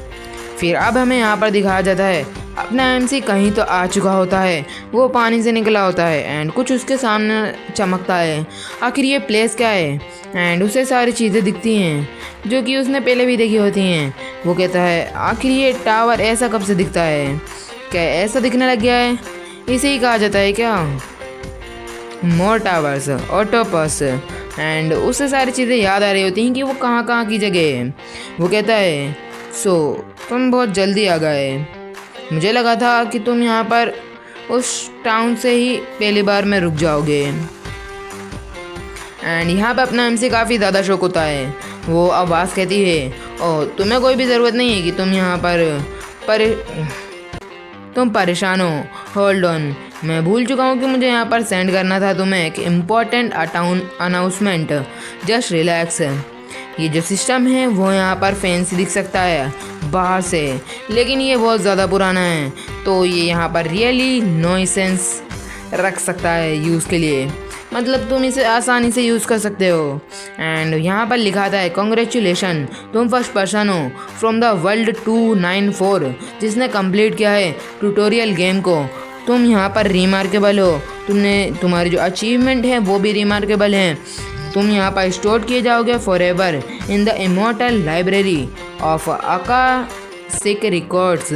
फिर अब हमें यहाँ पर दिखाया जाता है अपना एमसी कहीं तो आ चुका होता है, वो पानी से निकला होता है एंड कुछ उसके सामने चमकता है। आखिर ये प्लेस क्या है। एंड उसे सारी चीज़ें दिखती हैं जो कि उसने पहले भी देखी होती हैं। वो कहता है आखिर ये टावर ऐसा कब से दिखता है, क्या ऐसा दिखने लग गया है, इसे ही कहा जाता है क्या मोर टावर्स ऑटोपस। एंड उसे सारी चीज़ें याद आ रही होती हैं कि वो कहाँ कहाँ की जगह है। वो कहता है सो तुम बहुत जल्दी आ गए, मुझे लगा था कि तुम यहाँ पर उस टाउन से ही पहली बार में रुक जाओगे। एंड यहाँ पे अपना एमसी काफ़ी ज़्यादा शौक होता है। वो आवाज़ कहती है ओ तुम्हें कोई भी ज़रूरत नहीं है कि तुम यहाँ पर तुम परेशान हो, होल्ड ऑन, मैं भूल चुका हूँ कि मुझे यहाँ पर सेंड करना था तुम्हें एक इम्पॉर्टेंट अनाउंसमेंट, जस्ट रिलैक्स। ये जो सिस्टम है वो यहाँ पर फैंसी दिख सकता है बाहर से, लेकिन ये बहुत ज़्यादा पुराना है, तो ये यहाँ पर रियली नॉइसेंस रख सकता है यूज़ के लिए। मतलब तुम इसे आसानी से यूज़ कर सकते हो। एंड यहाँ पर लिखा था है कॉन्ग्रेचुलेशन, तुम फर्स्ट पर्सन हो फ्रॉम द वर्ल्ड 294 जिसने कंप्लीट किया है ट्यूटोरियल गेम को। तुम यहाँ पर रिमार्केबल हो, तुम्हारी जो अचीवमेंट है वो भी रिमार्केबल है। तुम यहाँ पर स्टोर किए जाओगे for ever in the immortal library of Akashic records.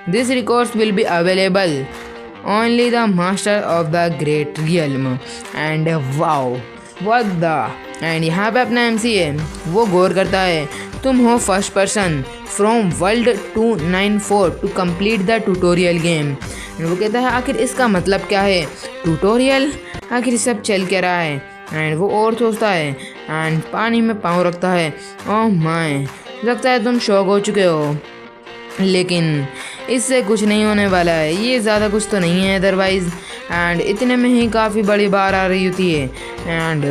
This records will be available only the master of the great realm and wow what the. And यहाँ पे अपना MC है वो गौर करता है तुम हो first person from world 294 to complete the tutorial game. वो कहता है आखिर इसका मतलब क्या है ट्यूटोरियल, आखिर सब चल क्या रहा है। एंड वो और सोचता है एंड पानी में पाँव रखता है। ओह माय, लगता है तुम शॉक हो चुके हो, लेकिन इससे कुछ नहीं होने वाला है, ये ज़्यादा कुछ तो नहीं है अदरवाइज़। एंड इतने में ही काफ़ी बड़ी बार आ रही होती है। And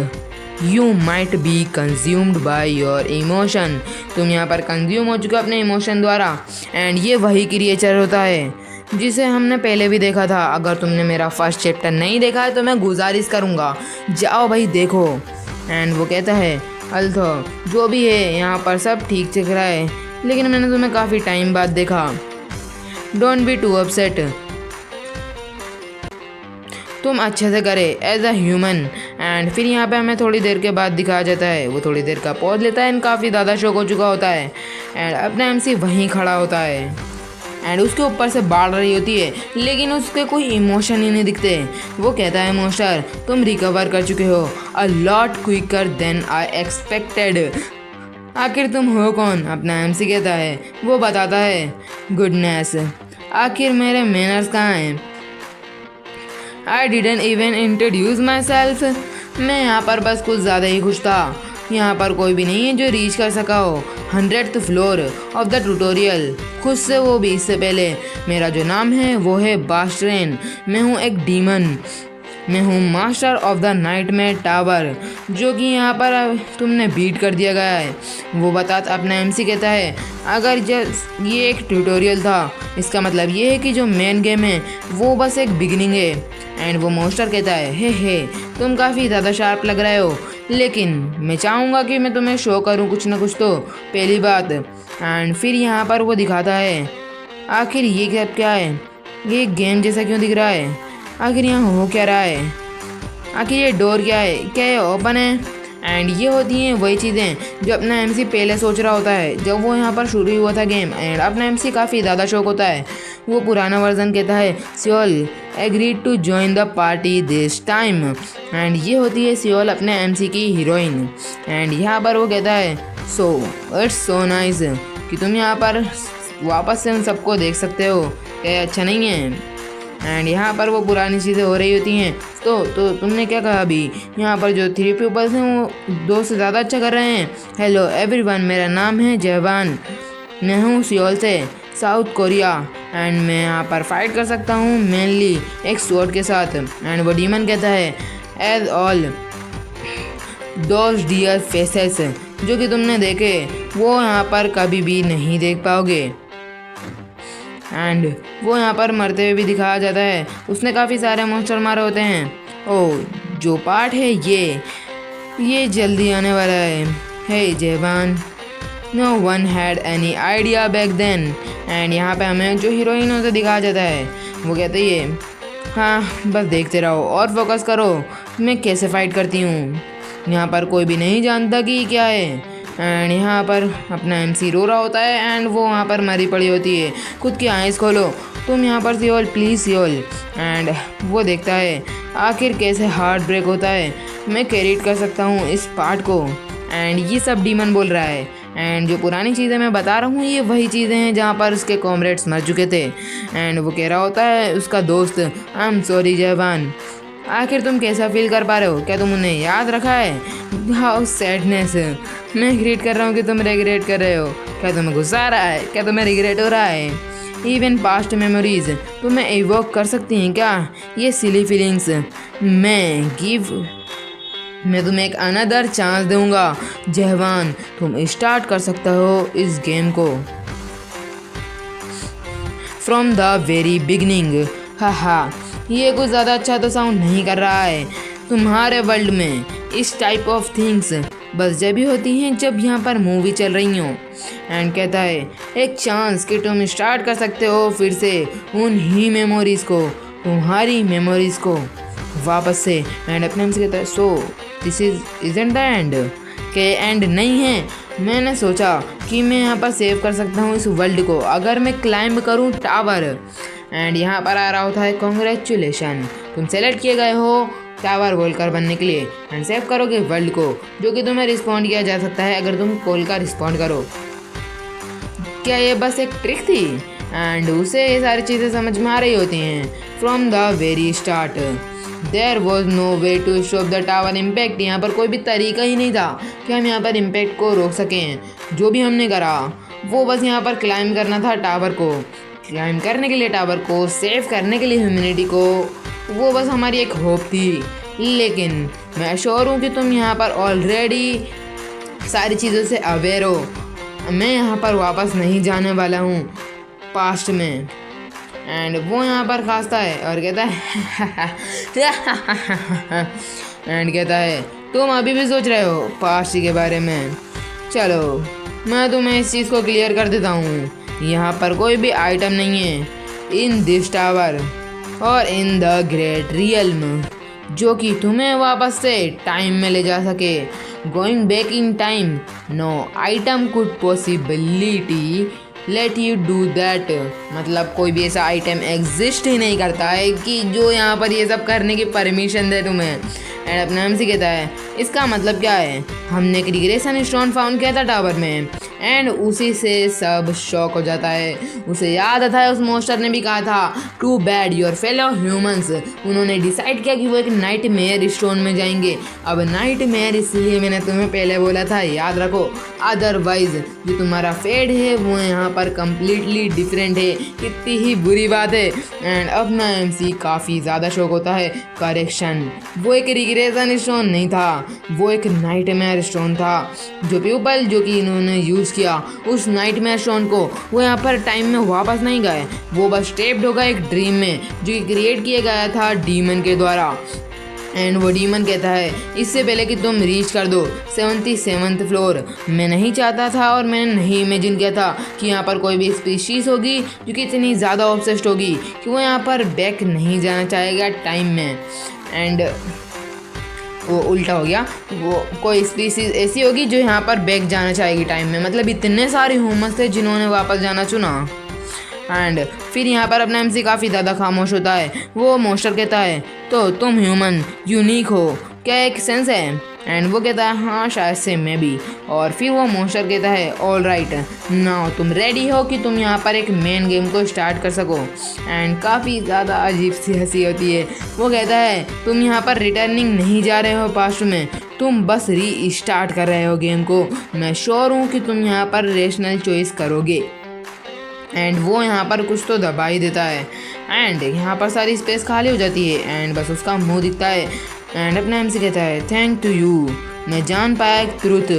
you might be consumed by your emotion, तुम यहाँ पर कंज्यूम हो चुके हो अपने इमोशन द्वारा। एंड ये वही क्रिएचर होता है जिसे हमने पहले भी देखा था। अगर तुमने मेरा फर्स्ट चैप्टर नहीं देखा है तो मैं गुजारिश करूँगा जाओ भाई देखो। एंड वो कहता है अल्थो जो भी है यहाँ पर सब ठीक चल रहा है, लेकिन मैंने तुम्हें काफ़ी टाइम बाद देखा। डोंट बी टू अपसेट, तुम अच्छे से करे एज अ ह्यूमन। एंड फिर यहाँ पे हमें थोड़ी देर के बाद दिखाया जाता है वो थोड़ी देर का पॉज लेता है एंड काफ़ी ज़्यादा शौक हो चुका होता है। एंड अपना MC वहीं खड़ा होता है एंड उसके ऊपर से बाढ़ रही होती है, लेकिन उसके कोई इमोशन ही नहीं दिखते। वो कहता है मोस्टर तुम रिकवर कर चुके हो a lot quicker than I expected. आखिर तुम हो कौन? अपना MC कहता है। वो बताता है गुडनेस, आखिर मेरे मैनर्स कहाँ हैं? I didn't even introduce my self. मैं यहाँ पर बस कुछ ज़्यादा ही खुश था। यहाँ पर कोई भी नहीं है जो रीच कर सका हो 100th floor of the tutorial, खुद से वो भी इससे पहले। मेरा जो नाम है वो है बास्ट्रेन, मैं हूँ एक डीमन, मैं हूँ master of the nightmare tower, जो कि यहाँ पर तुमने बीट कर दिया गया है। वो बताता अपना MC कहता है अगर ये एक ट्यूटोरियल था इसका मतलब ये है कि जो मेन गेम है वो बस एक बिगिनिंग है। एंड वो मोस्टर कहता है हे तुम काफ़ी ज़्यादा शार्प लग रहे हो, लेकिन मैं चाहूँगा कि मैं तुम्हें शो करूँ कुछ ना कुछ तो पहली बात। एंड फिर यहाँ पर वो दिखाता है आखिर ये क्या है, ये गेम जैसा क्यों दिख रहा है, आखिर यहाँ हो क्या रहा है, आखिर ये डोर क्या है, क्या ये ओपन है। एंड ये होती हैं वही चीज़ें जो अपना MC पहले सोच रहा होता है जब वो यहाँ पर शुरू हुआ था गेम। एंड अपना MC काफ़ी ज़्यादा शौक होता है। वो पुराना वर्जन कहता है Seoul agreed to join the party this time. And ये होती है सियोल अपने MC की हीरोइन। एंड यहाँ पर वो कहता है सो इट्स सो नाइस कि तुम यहाँ पर वापस से उन सबको देख सकते हो, क्या अच्छा नहीं है? एंड यहाँ पर वो पुरानी चीज़ें हो रही होती हैं। तो तुमने क्या कहा अभी? यहाँ पर जो 3 पीपल्स हैं वो 2 से ज़्यादा अच्छा कर रहे हैं। हेलो एवरीवन, मेरा नाम है जवान, मैं हूँ सियोल से, साउथ कोरिया। एंड मैं यहाँ पर फाइट कर सकता हूँ मेनली एक स्वॉर्ड के साथ। एंड वो डीमन कहता है as all those dear faces जो कि तुमने देखे वो यहाँ पर कभी भी नहीं देख पाओगे। एंड वो यहाँ पर मरते हुए भी दिखाया जाता है। उसने काफ़ी सारे मॉन्स्टर मारे होते हैं। ओह जो पार्ट है ये जल्दी आने वाला है। हे जवान, no one had any idea back then. And यहाँ पे हमें जो हीरोइन उसे दिखाया जाता है वो कहती है हाँ बस देखते रहो और फोकस करो मैं कैसे फाइट करती हूँ। यहाँ पर कोई भी नहीं जानता कि ये क्या है। एंड यहाँ पर अपना MC रो रहा होता है एंड वो वहाँ पर मरी पड़ी होती है। खुद की आइज़ खोलो तुम यहाँ पर सियोल, प्लीज़ सियोल। एंड वो देखता है आखिर कैसे हार्ट ब्रेक होता है, मैं कैरीट कर सकता हूँ इस पार्ट को। एंड ये सब डीमन बोल रहा है। एंड जो पुरानी चीज़ें मैं बता रहा हूँ ये वही चीज़ें हैं जहाँ पर उसके कॉमरेड्स मर चुके थे। एंड वो कह रहा होता है उसका दोस्त आई एम सॉरी जवान, आखिर तुम कैसा फील कर पा रहे हो, क्या तुम उन्हें याद रखा है? हाउ सैडनेस, मैं रिग्रेट कर रहा हूँ कि तुम रिग्रेट कर रहे हो। क्या तुम्हें गुस्सा आ रहा है, क्या तुम्हें रिग्रेट हो रहा है? इवन पास्ट मेमोरीज तुम्हें इवोक कर सकती हैं क्या ये सिली फीलिंग्स? मैं तुम्हें एक अनदर चांस दूंगा जवान, तुम स्टार्ट कर सकते हो इस गेम को फ्रॉम द वेरी बिगनिंग। हा ये कुछ ज़्यादा अच्छा तो साउंड नहीं कर रहा है। तुम्हारे वर्ल्ड में इस टाइप ऑफ थिंग्स बस जब भी होती हैं जब यहाँ पर मूवी चल रही हो। एंड कहता है एक चांस कि तुम स्टार्ट कर सकते हो फिर से उन ही मेमोरीज़ को, तुम्हारी मेमोरीज़ को वापस से। एंड अपने हमसे कहता है so this isn't the end, के एंड नहीं है। मैंने सोचा कि मैं यहाँ पर सेव कर सकता हूँ इस वर्ल्ड को अगर मैं क्लाइंब करूँ टावर। एंड यहाँ पर आ रहा होता है कॉन्ग्रेचुलेशन, तुम सेलेक्ट किए गए हो टावर वॉलकर बनने के लिए एंड सेव करोगे वर्ल्ड को, जो कि तुम्हें रिस्पॉन्ड किया जा सकता है अगर तुम कॉल का रिस्पॉन्ड करो। क्या ये बस एक ट्रिक थी? एंड उसे ये सारी चीज़ें समझ में आ रही होती हैं। From the very start there was no way to stop the tower impact. यहाँ पर कोई भी तरीका ही नहीं था कि हम यहाँ पर इम्पैक्ट को रोक सकें। जो भी हमने करा वो बस यहाँ पर क्लाइंब करना था टावर को, क्लाइंब करने के लिए टावर को, सेव करने के लिए ह्यूमैनिटी को, वो बस हमारी एक होप थी। लेकिन मैं श्योर हूँ कि तुम यहाँ पर ऑलरेडी सारी चीज़ों से अवेयर हो। मैं यहाँ पर वापस नहीं जाने वाला हूँ पास्ट में। एंड वो यहाँ पर खांसता है और कहता है एंड कहता है तुम अभी भी सोच रहे हो पास्ट के बारे में। चलो मैं तुम्हें इस चीज़ को क्लियर कर देता हूँ, यहाँ पर कोई भी आइटम नहीं है इन दिस टावर और इन द ग्रेट रियल्म जो कि तुम्हें वापस से टाइम में ले जा सके। Going back in time, no item could possibility let you do that. मतलब कोई भी ऐसा आइटम एग्जिस्ट ही नहीं करता है कि जो यहाँ पर ये सब करने की परमिशन दे तुम्हें। एंड अपने नाम से कहता है इसका मतलब क्या है, हमने एक रिग्रेशन स्टोन फाउंड किया था टावर में। एंड उसी से सब शॉक हो जाता है। उसे याद आता है उस मोस्टर ने भी कहा था too bad your fellow humans. उन्होंने डिसाइड किया कि वो एक नाइट मेयर स्टोन में जाएंगे। अब नाइट मेयर इसलिए मैंने तुम्हें पहले बोला था, याद रखो, अदरवाइज जो तुम्हारा फेट है वो यहाँ पर कम्प्लीटली डिफरेंट है। कितनी ही बुरी बात है। एंड अपना MC काफ़ी ज़्यादा शौक होता है, करेक्शन, वो एक रिग्रेशन स्टोन नहीं था, वो एक नाइट मेयर स्टोन था। जो पीपल जो कि इन्होंने यूज़ किया उस नाइट मेयर स्टोन को, वो यहाँ पर टाइम में वापस नहीं गए, वो बस ट्रैप्ड हो गए एक ड्रीम में जो कि क्रिएट किया गया था डीमन के द्वारा। एंड वो डीमन कहता है इससे पहले कि तुम रीच कर दो 77th फ्लोर, मैं नहीं चाहता था और मैंने नहीं इमेजिन किया था कि यहाँ पर कोई भी स्पीशीज़ होगी जो कि इतनी ज़्यादा ऑब्सेस्ड होगी कि वो यहाँ पर बैक नहीं जाना चाहेगा टाइम में। एंड वो उल्टा हो गया, वो कोई स्पीसीज ऐसी होगी जो यहाँ पर बैक जाना चाहेगी टाइम में। मतलब इतने सारे ह्यूमंस थे जिन्होंने वापस जाना चुना। एंड फिर यहाँ पर अपना MC काफ़ी ज़्यादा खामोश होता है। वो मोस्टर कहता है तो तुम ह्यूमन यूनिक हो, क्या एक सेंस है? एंड वो कहता है हाँ शायद से मैं भी। और फिर वो मोस्टर कहता है ऑल राइट नाउ तुम रेडी हो कि तुम यहाँ पर एक मेन गेम को स्टार्ट कर सको। एंड काफ़ी ज़्यादा अजीब सी हंसी होती है। वो कहता है तुम यहाँ पर रिटर्निंग नहीं जा रहे हो पास्ट में, तुम बस री स्टार्ट कर रहे हो गेम को। मैं श्योर हूँ कि तुम यहाँ पर रेशनल चॉइस करोगे। एंड वो यहाँ पर कुछ तो दबा ही देता है। एंड यहाँ पर सारी स्पेस खाली हो जाती है एंड बस उसका मुंह दिखता है। एंड अपना MC कहता है थैंक टू यू, मैं जान पाया एक ट्रुथ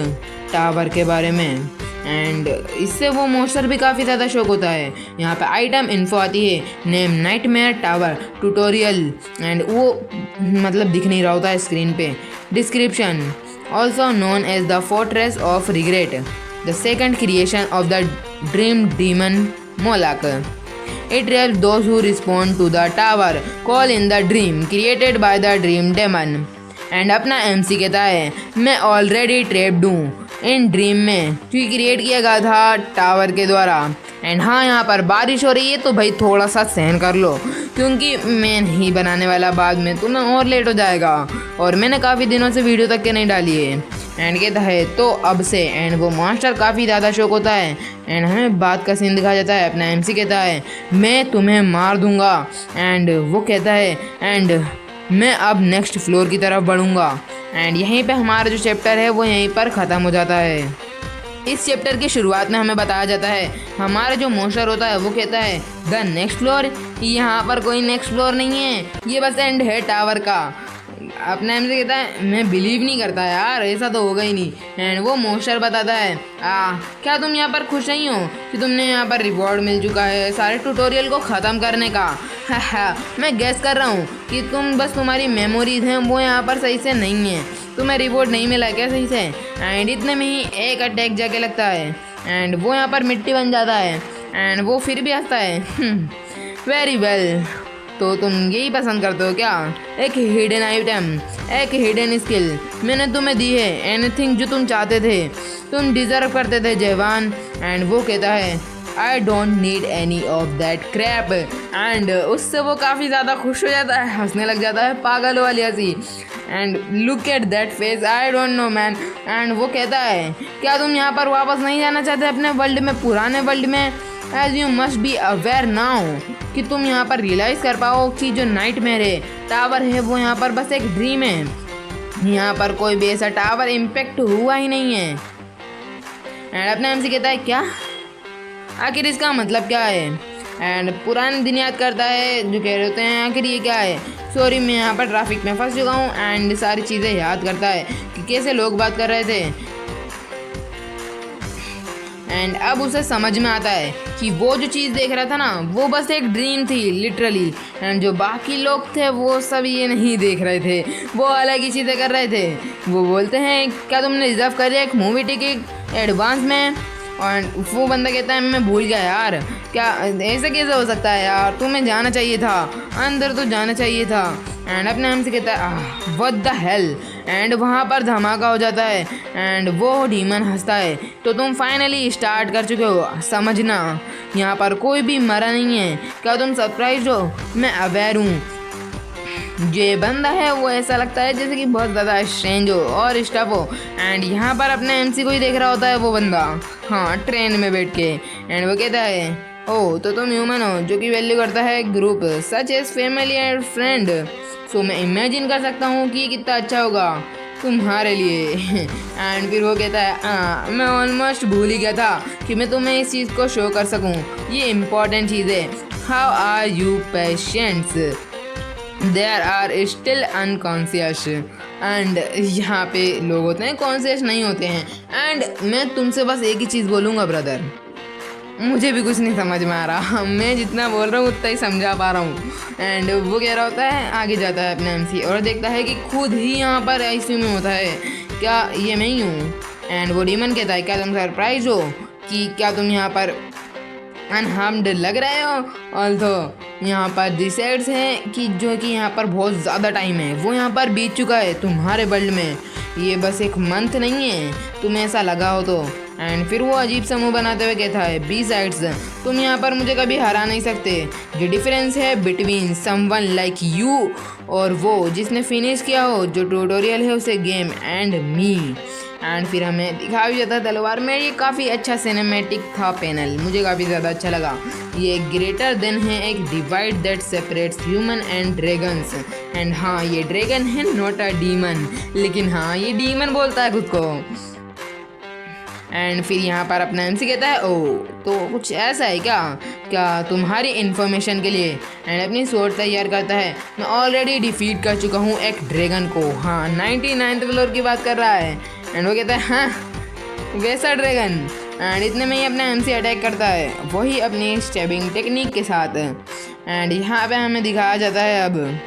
टावर के बारे में। एंड इससे वो मोस्टर भी काफ़ी ज़्यादा शौक होता है। यहाँ पे आइटम इन्फो आती है, name nightmare tower tutorial. And वो मतलब दिख नहीं रहा होता है स्क्रीन पे। Description also known as the fortress of regret, the second creation of the dream demon Molach. It helps those who respond to the tower call in the dream created by the dream demon। And अपना MC कहता है मैं already trapped हूँ in dream में जो create किया गया था टावर के द्वारा। एंड हाँ यहाँ पर बारिश हो रही है तो भाई थोड़ा सा सहन कर लो क्योंकि मैं नहीं बनाने वाला, बाद में तुम्हें और लेट हो जाएगा और मैंने काफ़ी दिनों से वीडियो तक के नहीं डाली है। एंड कहता है तो अब से। एंड वो मास्टर काफ़ी ज़्यादा शौक होता है। एंड हमें बात का सीन दिखाया जाता है। अपना MC कहता है मैं तुम्हें मार दूंगा। एंड वो कहता है एंड मैं अब नेक्स्ट फ्लोर की तरफ बढ़ूंगा। एंड यहीं पे हमारा जो चैप्टर है वो यहीं पर ख़त्म हो जाता है। इस चैप्टर की शुरुआत में हमें बताया जाता है हमारा जो मोस्टर होता है वो कहता है द नेक्स्ट फ्लोर। यहाँ पर कोई नेक्स्ट फ्लोर नहीं है, ये बस एंड है टावर का। अपना एमसी कहता है मैं बिलीव नहीं करता यार, ऐसा तो होगा ही नहीं। एंड वो मोस्टर बताता है क्या तुम यहाँ पर खुश नहीं हो कि तुमने यहाँ पर रिवॉर्ड मिल चुका है सारे ट्यूटोरियल को ख़त्म करने का। मैं गेस कर रहा हूँ कि तुम्हारी मेमोरीज हैं वो यहाँ पर सही से नहीं है, तुम्हें रिवॉर्ड नहीं मिला क्या सही से। एंड इतने में ही एक अटैक जाके लगता है एंड वो यहाँ पर मिट्टी बन जाता है एंड वो फिर भी हंसता है। वेरी वेल, तो तुम यही पसंद करते हो क्या? एक हिडन आइटम, एक हिडन स्किल मैंने तुम्हें दी है, एनीथिंग जो तुम चाहते थे, तुम डिज़र्व करते थे जवान। एंड वो कहता है I don't need any of that Krebs. And उससे वो काफ़ी ज़्यादा खुश हो जाता है, हंसने लग जाता है पागल वाली हंसी। And look at that face, I don't know man. And वो कहता है क्या तुम यहाँ पर वापस नहीं जाना चाहते अपने वर्ल्ड में, पुराने वर्ल्ड में? As you must be aware now कि तुम यहाँ पर रियलाइज़ कर पाओ कि जो नाइटमेयर है टावर है वो यहाँ पर बस एक ड्रीम है, यहाँ पर कोई भी ऐसा टावर इम्पेक्ट हुआ ही नहीं है। एंड अपने एमसी कहता है क्या, आखिर इसका मतलब क्या है? एंड पुराने दिन याद करता है जो कह रहे होते हैं आखिर ये क्या है। सॉरी मैं यहाँ पर ट्रैफिक में फंस चुका हूँ। एंड सारी चीज़ें याद करता है कि कैसे लोग बात कर रहे थे। एंड अब उसे समझ में आता है कि वो जो चीज़ देख रहा था ना वो बस एक ड्रीम थी लिटरली। एंड जो बाकी लोग थे वो सब ये नहीं देख रहे थे, वो अलग ही चीज़ें कर रहे थे। वो बोलते हैं क्या तुमने रिजर्व कर लिया एक मूवी टिकट एडवांस में? और वो बंदा कहता है मैं भूल गया यार, क्या ऐसा कैसे हो सकता है यार, तुम्हें जाना चाहिए था, अंदर तो जाना चाहिए था। एंड अपने हमसे कहता है व्हाट द हेल। एंड वहाँ पर धमाका हो जाता है एंड वो डीमन हंसता है तो तुम फाइनली स्टार्ट कर चुके हो समझना, यहाँ पर कोई भी मरा नहीं है, क्या तुम सरप्राइज हो? मैं अवेयर हूँ। ये बंदा है वो ऐसा लगता है जैसे कि बहुत ज़्यादा स्ट्रेंज हो और स्टफ हो। एंड यहाँ पर अपने एमसी को ही देख रहा होता है वो बंदा, हाँ ट्रेन में बैठ के। एंड वो कहता है ओह तो तुम ह्यूमन हो जो कि वैल्यू करता है group such as family and friend. So मैं इमेजिन कर सकता हूँ कि ये कितना अच्छा होगा तुम्हारे लिए। एंड फिर वो कहता है मैं ऑलमोस्ट भूल ही गया था कि मैं तुम्हें इस चीज़ को शो कर सकूँ, ये इम्पॉर्टेंट चीज़ है। How are you patients, they're are still unconscious. And यहाँ पे लोग होते हैं कॉन्शियस नहीं होते हैं। एंड मैं तुमसे बस एक ही चीज़ बोलूँगा ब्रदर, मुझे भी कुछ नहीं समझ में आ रहा, मैं जितना बोल रहा हूँ उतना ही समझा पा रहा हूँ। एंड वो कह रहा होता है, आगे जाता है अपने एमसी और देखता है कि खुद ही यहाँ पर आईसीयू में होता है, क्या ये मैं ही हूँ? एंड वो डीमन कहता है क्या तुम सरप्राइज हो कि क्या तुम यहाँ पर अनहार्म्ड लग रहे हो? ऑल्दो यहाँ पर डिसाइड्स हैं कि जो कि यहाँ पर बहुत ज़्यादा टाइम है वो यहाँ पर बीत चुका है तुम्हारे वर्ल्ड में, ये बस एक मंथ नहीं है, तुम्हें ऐसा लगा हो तो। एंड फिर वो अजीब सा मुँह बनाते हुए कहता है बी साइड्स, तुम यहाँ पर मुझे कभी हरा नहीं सकते। जो डिफरेंस है बिटवीन समवन लाइक यू और वो जिसने फिनिश किया हो जो ट्यूटोरियल है उसे गेम एंड मी। एंड फिर हमें दिखा भी जाता है तलवार में, ये काफ़ी अच्छा सिनेमैटिक था पैनल, मुझे काफ़ी ज़्यादा अच्छा लगा। ये ग्रेटर देन है एक divide that separates human and dragons. And हाँ ये ड्रैगन है नॉट अ डीमन, लेकिन हाँ ये डीमन बोलता है खुद को। एंड फिर यहाँ पर अपना एमसी कहता है ओ तो कुछ ऐसा है क्या तुम्हारी इन्फॉर्मेशन के लिए। एंड अपनी स्वॉर्ड तैयार करता है, मैं ऑलरेडी डिफीट कर चुका हूँ एक ड्रैगन को, हाँ 99th फ्लोर की बात कर रहा है। एंड वो कहता है हाँ वैसा ड्रैगन। एंड इतने में ही अपना एमसी अटैक करता है वही अपनी स्टैबिंग टेक्निक के साथ। एंड यहाँ पे हमें दिखाया जाता है अब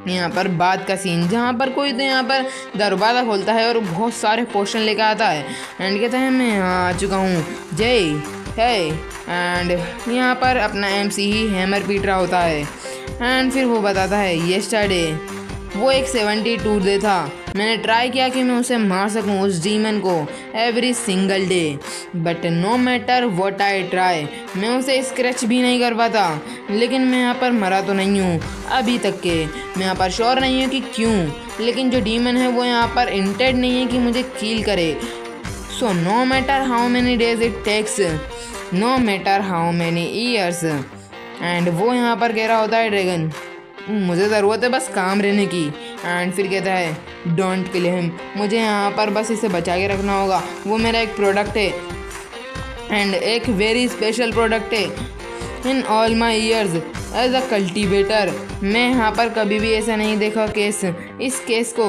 यहाँ पर बात का सीन, जहाँ पर कोई तो यहाँ पर दरवाज़ा खोलता है और बहुत सारे पोर्शन लेकर आता है। एंड कहता है मैं यहाँ आ चुका हूँ जय है। एंड यहाँ पर अपना एमसी ही हैमर पीट रहा होता है। एंड फिर वो बताता है येस्टरडे वो एक 72 डे था, मैंने ट्राई किया कि मैं उसे मार सकूं उस डीमन को every single day, but no matter what I try मैं उसे स्क्रैच भी नहीं कर पाता। लेकिन मैं यहाँ पर मरा तो नहीं हूँ अभी तक के, मैं यहाँ पर श्योर नहीं हूँ कि क्यों, लेकिन जो डीमन है वो यहाँ पर इंटेंट नहीं है कि मुझे किल करे। So no matter how many days it takes, no matter how many years. And वो यहाँ पर कह रहा होता है ड्रैगन मुझे ज़रूरत है बस काम रहने की। एंड फिर कहता है डोंट किल हिम, मुझे यहाँ पर बस इसे बचा के रखना होगा, वो मेरा एक प्रोडक्ट है एंड एक वेरी स्पेशल प्रोडक्ट है। In all my years as a cultivator मैं यहाँ पर कभी भी ऐसा नहीं देखा केस। इस केस को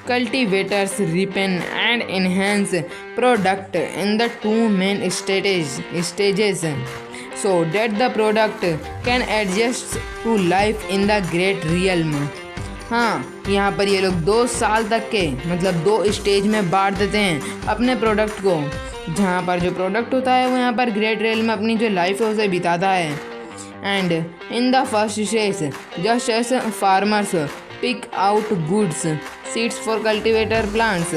cultivators ripen and enhance product in the two main stages so that the product can adjust to life in the great realm। हाँ, यहाँ पर ये लोग 2 साल तक के मतलब 2 स्टेज में बांट देते हैं अपने प्रोडक्ट को, जहाँ पर जो प्रोडक्ट होता है वो यहाँ पर ग्रेट रियल में अपनी जो लाइफ है उसे बिताता है। And in the first stage just as farmers pick out goods seeds for cultivator plants,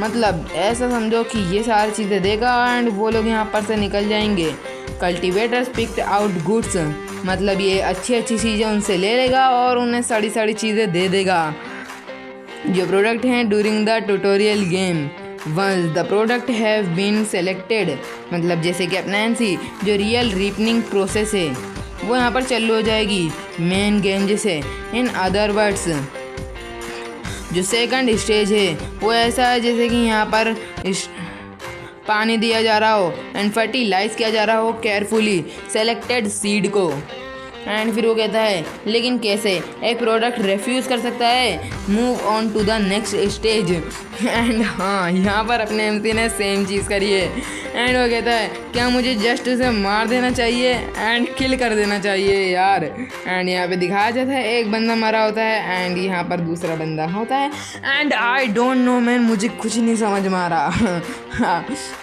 मतलब ऐसा समझो कि ये सारी चीज़ें देगा एंड वो लोग यहाँ पर से निकल जाएंगे। कल्टिवेटर्स पिक्ड आउट गुड्स मतलब ये अच्छी चीज़ें उनसे ले लेगा और उन्हें सारी चीज़ें दे देगा जो प्रोडक्ट हैं during the tutorial game. Once the product have been selected मतलब जैसे कि अपना एमसी जो रियल रीपनिंग प्रोसेस है वो यहाँ पर चालू हो जाएगी मेन गेम जैसे। इन अदर वर्ड्स जो सेकंड स्टेज है वो ऐसा है जैसे कि यहाँ पर पानी दिया जा रहा हो एंड फर्टिलाइज किया जा रहा हो केयरफुली सेलेक्टेड सीड को। एंड फिर वो कहता है लेकिन कैसे एक प्रोडक्ट रेफ्यूज़ कर सकता है, move on to the next stage. And हाँ, यहाँ पर अपने एमसी ने सेम चीज़ करी है। एंड वो कहता है क्या मुझे जस्ट उसे मार देना चाहिए एंड किल कर देना चाहिए यार। एंड यहाँ पे दिखाया जाता है एक बंदा मरा होता है एंड यहाँ पर दूसरा बंदा होता है and I don't know man, मुझे कुछ नहीं समझ में आ रहा।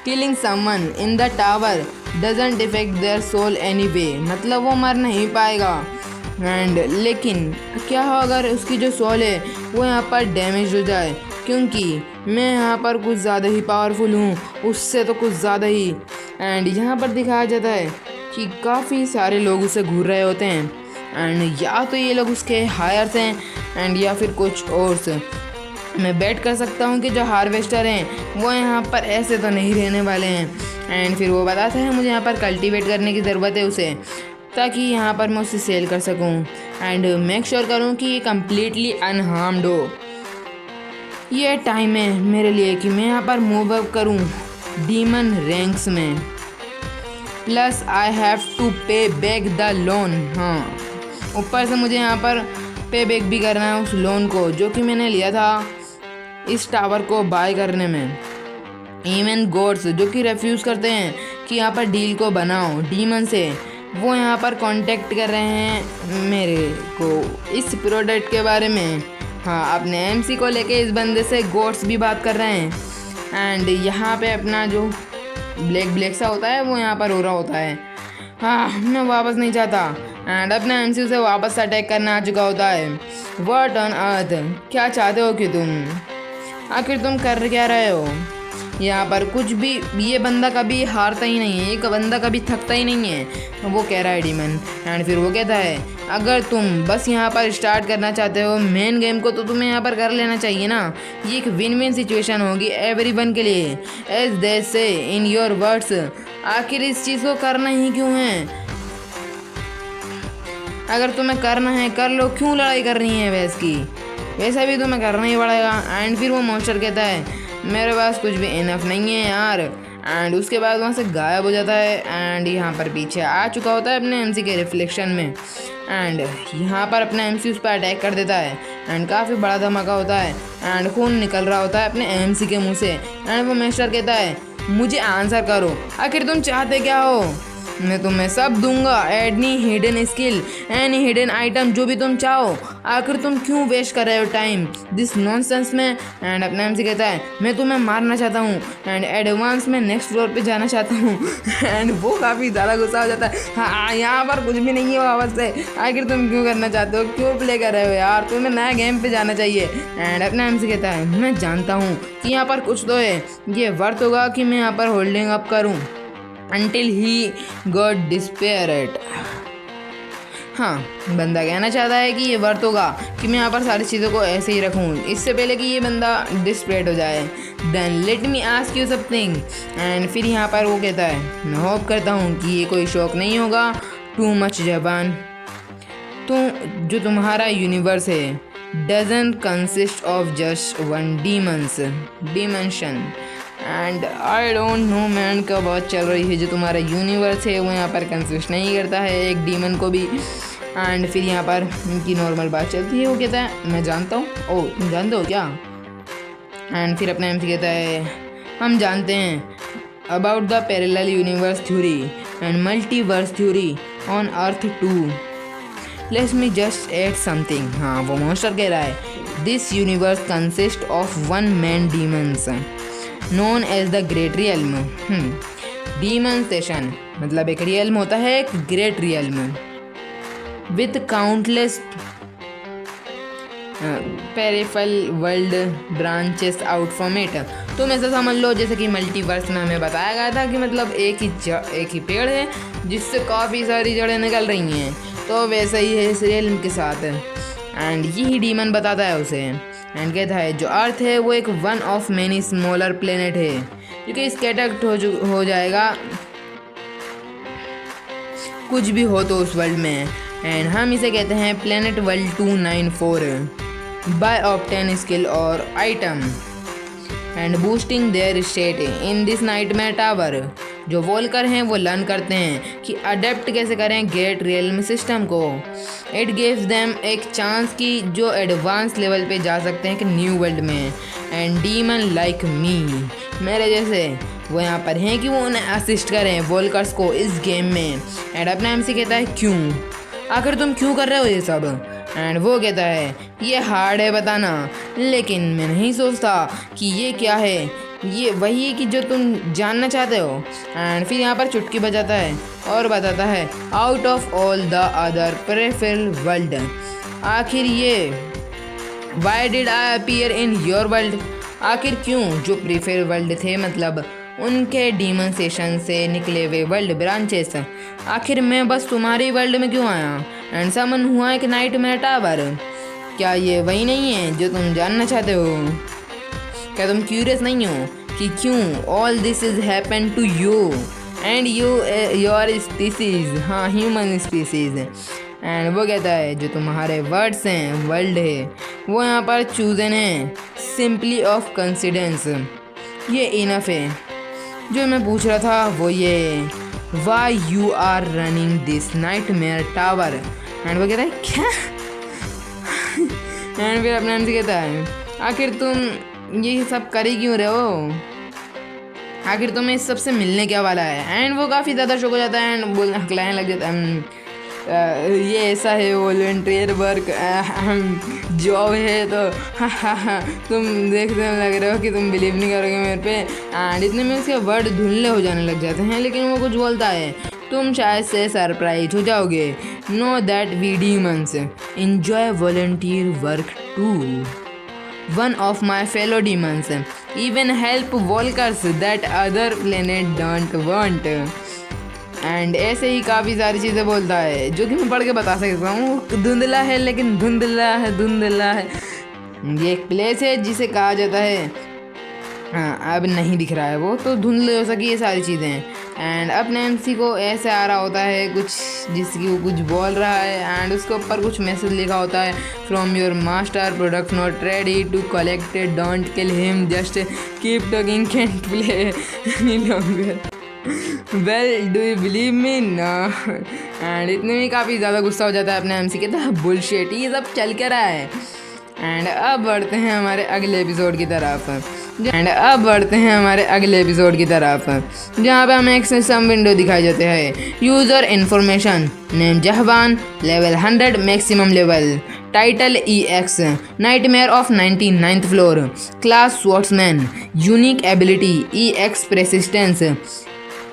Killing someone in the tower doesn't effect their soul anyway मतलब वो मर नहीं पाएगा। एंड लेकिन क्या हो अगर उसकी जो सोल है वो यहाँ पर डैमेज हो जाए, क्योंकि मैं यहाँ पर कुछ ज़्यादा ही पावरफुल हूँ उससे तो कुछ ज़्यादा ही। एंड यहाँ पर दिखाया जाता है कि काफ़ी सारे लोग उसे घूर रहे होते हैं एंड या तो ये लोग उसके हायर्स हैं एंड या फिर कुछ और से। मैं बेट कर सकता हूँ कि जो हार्वेस्टर हैं वो यहाँ पर ऐसे तो नहीं रहने वाले हैं। एंड फिर वो बताता है मुझे यहाँ पर कल्टीवेट करने की ज़रूरत है उसे, ताकि यहाँ पर मैं उसे सेल कर सकूँ एंड मेक श्योर करूँ कि ये कम्प्लीटली अनहार्म्ड हो। ये टाइम है मेरे लिए कि मैं यहाँ पर मूव अप करूँ डीमन रैंक्स में, प्लस आई हैव टू पे बैक द लोन। हाँ, ऊपर से मुझे यहाँ पर पे बैक भी करना है उस लोन को जो कि मैंने लिया था इस टावर को बाय करने में। इवन गॉड्स जो कि रेफ्यूज़ करते हैं कि यहाँ पर डील को बनाओ डीमन से, वो यहाँ पर कांटेक्ट कर रहे हैं मेरे को इस प्रोडक्ट के बारे में। हाँ, अपने एमसी को लेके इस बंदे से गॉड्स भी बात कर रहे हैं एंड यहाँ पे अपना जो ब्लैक सा होता है वो यहाँ पर हो रहा होता है। हाँ, मैं वापस नहीं चाहता एंड अपना एमसी उसे वापस अटैक करना आ चुका होता है। व्हाट ऑन अर्थ, क्या चाहते हो कि आखिर तुम कर क्या रहे हो यहाँ पर? कुछ भी, ये बंदा कभी हारता ही नहीं है, ये बंदा कभी थकता ही नहीं है, वो कह रहा है डीमन। एंड फिर वो कहता है अगर तुम बस यहाँ पर स्टार्ट करना चाहते हो मेन गेम को तो तुम्हें यहाँ पर कर लेना चाहिए ना। ये एक विन विन सिचुएशन होगी एवरीवन के लिए, एज दे से इन योर वर्ड्स। आखिर इस चीज़ को करना ही क्यों है? अगर तुम्हें करना है कर लो, क्यों लड़ाई कर रही है वैस की? वैसा भी तुम्हें करना ही पड़ेगा। एंड फिर वो मॉन्स्टर कहता है मेरे पास कुछ भी इनफ नहीं है यार। एंड उसके बाद वहाँ से गायब हो जाता है एंड यहाँ पर पीछे आ चुका होता है अपने एमसी के रिफ्लेक्शन में। एंड यहाँ पर अपना एमसी उस पर अटैक कर देता है एंड काफ़ी बड़ा धमाका होता है एंड खून निकल रहा होता है अपने एमसी के मुंह से। एंड वो मास्टर कहता है मुझे आंसर करो, आखिर तुम चाहते क्या हो? मैं तुम्हें सब दूंगा, any hidden skill, any hidden item, जो भी तुम चाहो। आखिर तुम क्यों वेस्ट कर रहे हो टाइम दिस नॉनसेंस में? एंड अपने एमसी कहता है मैं तुम्हें मारना चाहता हूँ एंड एडवांस में नेक्स्ट फ्लोर पे जाना चाहता हूँ। एंड वो काफ़ी ज़्यादा गुस्सा हो जाता है। हाँ, यहाँ पर कुछ भी नहीं है वापस से। आखिर तुम क्यों करना चाहते हो, क्यों प्ले कर रहे हो यार? तुम्हें नया गेम पे जाना चाहिए। एंड अपना एमसी कहता है मैं जानता हूँ कि यहाँ पर कुछ तो है, ये वर्थ होगा कि मैं यहाँ पर होल्डिंग अप करूँ until he got desperate। हाँ, बंदा कहना चाहता है कि ये वर्थ होगा कि मैं यहाँ पर सारी चीज़ों को ऐसे ही रखूँ इससे पहले कि ये बंदा डिस्परेट हो जाए। Then let me ask you something. And फिर यहाँ पर वो कहता है मैं होप करता हूँ कि ये कोई शौक नहीं होगा टू मच जबान। तो जो तुम्हारा यूनिवर्स है doesn't consist of just one dimension and I don't know man, क्या बात चल रही है। जो तुम्हारा यूनिवर्स है वो यहाँ पर कंसिस्ट नहीं करता है एक डीमन को भी। एंड फिर यहाँ पर इनकी नॉर्मल बात चलती है। वो कहता है मैं जानता हूँ। ओह तुम जानते हो क्या? एंड फिर अपने एमसी कहता है हम जानते हैं about the parallel universe theory and multiverse theory on earth 2। Let's me just add something. हाँ वो मॉन्स्टर कह रहा है this universe consist of one man demons known as the great realm. Demon session मतलब एक रियल्म होता है, एक great realm with countless peripheral world branches out from it. तुम ऐसा समझ लो जैसे कि मल्टीवर्स में हमें बताया गया था कि मतलब एक ही पेड़ है जिससे काफ़ी सारी जड़ें निकल रही हैं, तो वैसा ही है इस रियल्म के साथ। एंड यही डीमन बताता है उसे एंड कहता है जो अर्थ है वो एक one of many smaller planet है जो कि स्कैटर्ड हो जाएगा कुछ भी हो तो उस वर्ल्ड में। एंड हम इसे कहते हैं planet world 294 by obtain skill और item and boosting their stat in this nightmare tower. जो वॉल्कर हैं वो लर्न करते हैं कि अडेप्ट कैसे करें ग्रेट रियल्म सिस्टम को। इट गिव्स देम एक चांस कि जो एडवांस लेवल पे जा सकते हैं कि न्यू वर्ल्ड में। एंड डीमन लाइक मी मेरे जैसे वो यहाँ पर हैं कि वो उन्हें असिस्ट करें वॉल्कर्स को इस गेम में। एंड अपना एमसी कहता है क्यों, आखिर तुम क्यों कर रहे हो ये सब? एंड वो कहता है ये हार्ड है बताना, लेकिन मैं नहीं सोचता कि ये क्या है, ये वही है कि जो तुम जानना चाहते हो। एंड फिर यहाँ पर चुटकी बजाता है और बताता है out of all the other peripheral world. आखिर ये why did I appear in your world, आखिर क्यों जो प्रेफर वर्ल्ड थे मतलब उनके डीमन सेशन से निकले हुए वर्ल्ड ब्रांचेस, आखिर मैं बस तुम्हारी वर्ल्ड में क्यों आया? एंड समन हुआ एक नाइटमेयर टावर। क्या ये वही नहीं है जो तुम जानना चाहते हो? क्या तुम क्यूरियस नहीं हो कि क्यों all this is happen to you and your species, हाँ ह्यूमन स्पीसीज। एंड वो कहता है जो तुम्हारे वर्ड्स हैं वर्ल्ड है वो यहाँ पर चूजन है सिंपली ऑफ कंसिडेंस, ये इनफ है। जो मैं पूछ रहा था वो ये why you are running this nightmare tower. And वो कहता है क्या? एंड फिर अपने से कहता है आखिर तुम ये सब कर ही क्यों रहे हो, आखिर तुम्हें इस सबसे मिलने क्या वाला है? एंड वो काफ़ी ज़्यादा शौक हो जाता है एंड बोलने हकलाने लग जाता है ये ऐसा है वॉलंटियर वर्क जॉब है तो तुम देखने लग रहे हो कि तुम बिलीव नहीं करोगे मेरे पे। एंड इतने में उसके वर्ड धुंधले हो जाने लग जाते हैं, लेकिन वो कुछ बोलता है तुम शायद से सरप्राइज हो जाओगे। Know that we demons enjoy volunteer work too, one of my fellow demons even help walkers that other planet don't want. And ऐसे ही काफ़ी सारी चीज़ें बोलता है जो कि मैं पढ़ के बता सकता हूँ। धुंधला है लेकिन धुंधला है। ये एक प्लेस है जिसे कहा जाता है, हाँ अब नहीं दिख रहा है वो, तो धुंधले हो सकी ये सारी चीज़ें। एंड अपने एमसी को ऐसे आ रहा होता है कुछ जिसकी वो कुछ बोल रहा है एंड उसके ऊपर कुछ मैसेज लिखा होता है from your master product not ready to collect, don't kill him, just keep talking, can't play any longer, well do you believe me ना। एंड इतने में काफ़ी ज़्यादा गुस्सा हो जाता है अपने एमसी के, तो बुलशिट ये सब चल क्या रहा है। एंड अब बढ़ते हैं हमारे अगले एपिसोड की तरफ, जहाँ पे हमें एक सिस्टम विंडो दिखाई जाते हैं। User information name Jahwan, level 100 maximum level, title EX, nightmare of 99th floor, class swordsman, unique ability EX persistence,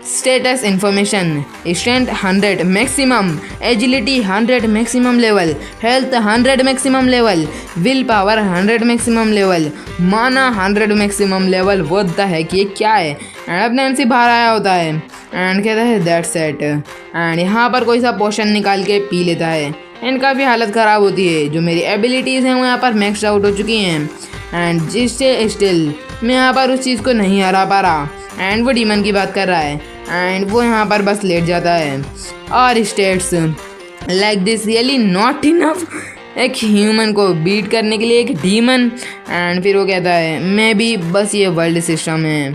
status information strength 100 maximum, agility 100 maximum level, health 100 maximum level, will power 100 maximum level, mana 100 maximum level. वो the है कि ये क्या है? And अपने MC बाहर आया होता है एंड कहता है दैट्स इट। एंड यहाँ पर कोई सा पोशन निकाल के पी लेता है एंड काफ़ी हालत ख़राब होती है। जो मेरी एबिलिटीज़ हैं वो यहाँ पर मैक्स आउट हो चुकी हैं एंड जिससे स्टिल मैं यहाँ पर उस चीज़ को नहीं हरा पा रहा। एंड वो डीमन की बात कर रहा है एंड वो यहाँ पर बस लेट जाता है। और states like this really not enough, एक ह्यूमन को बीट करने के लिए एक डीमन। एंड फिर वो कहता है मैं भी बस ये वर्ल्ड सिस्टम है।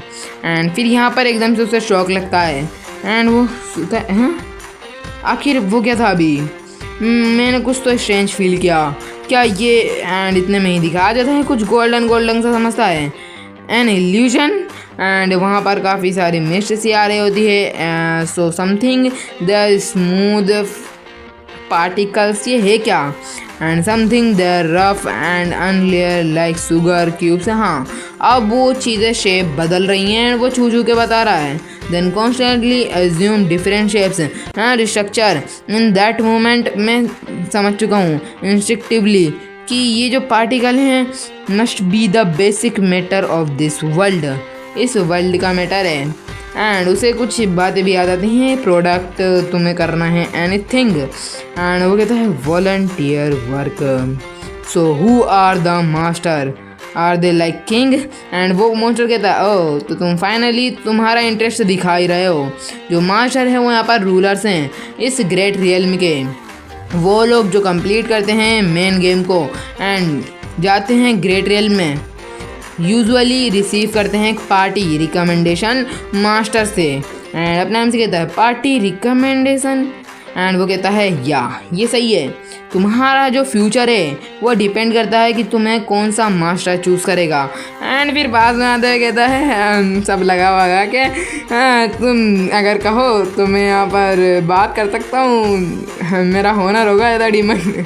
एंड फिर यहाँ पर एकदम से उसे शौक लगता है एंड वो सोचता है आखिर वो क्या था अभी। मैंने कुछ तो स्ट्रेंज फील किया। क्या ये एंड इतने में ही दिखाया जाता है कुछ गोल्डन गोल्डन सा समझता है एन इल्यूजन। एंड वहाँ पर काफ़ी सारी मिस्ट सी आ रही होती है। So something the smooth particles, ये है क्या? And something the rough and unlayered like sugar cubes. हाँ, अब वो चीज़ें शेप बदल रही हैं एंड वो छू छू के बता रहा है। Then constantly assume different shapes and structure. In that moment मैं समझ चुका हूँ इंस्टिंक्टिवली कि ये जो पार्टिकल हैं must be the basic matter of this world, इस वर्ल्ड का मैटर है। एंड उसे कुछ बातें भी याद आती हैं, प्रोडक्ट तुम्हें करना है एनीथिंग। एंड वो कहता है volunteer work. So who are the master, are they like king? And वो मॉन्स्टर कहता है ओह, तो तुम फाइनली तुम्हारा इंटरेस्ट दिखा ही रहे हो। जो मास्टर है वो यहाँ पर रूलर्स हैं इस ग्रेट रियल्म के, वो लोग जो कंप्लीट करते हैं मेन गेम को एंड जाते हैं ग्रेट रियल्म में, यूजुअली रिसीव करते हैं एक पार्टी रिकमेंडेशन मास्टर से। एंड अपने नाम से कहता है पार्टी रिकमेंडेशन। एंड वो कहता है या ये सही है, तुम्हारा जो फ्यूचर है वो डिपेंड करता है कि तुम्हें कौन सा मास्टर चूज़ करेगा। एंड फिर बाद में आता है कहता है सब लगा वगा के तुम अगर कहो तो मैं यहाँ पर बात कर सकता हूँ, मेरा होनर होगा एदा demand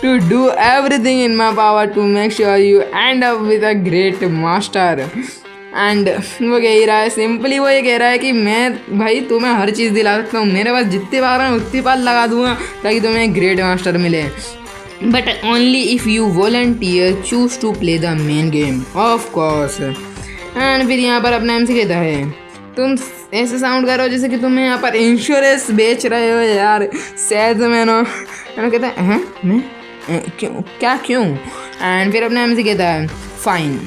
to do everything in my power to make sure you end up with a great master. And वो कह ही रहा है सिंपली, वो ये कह रहा है कि मैं भाई तुम्हें हर चीज़ दिला सकता हूँ, मेरे पास जितनी बार है उतनी बार लगा दूंगा ताकि तुम्हें ग्रेट मास्टर मिले, but only if you volunteer choose to play the main game of course. And फिर यहाँ पर अपने एम से कहता है तुम ऐसे साउंड करो जैसे कि तुम्हें यहाँ पर इंश्योरेंस बेच रहे हो यार, सेल्समैन हो। एंड कहता है हैं मैं क्यों, क्या क्यों? एंड फिर अपने एम से कहता है फाइन,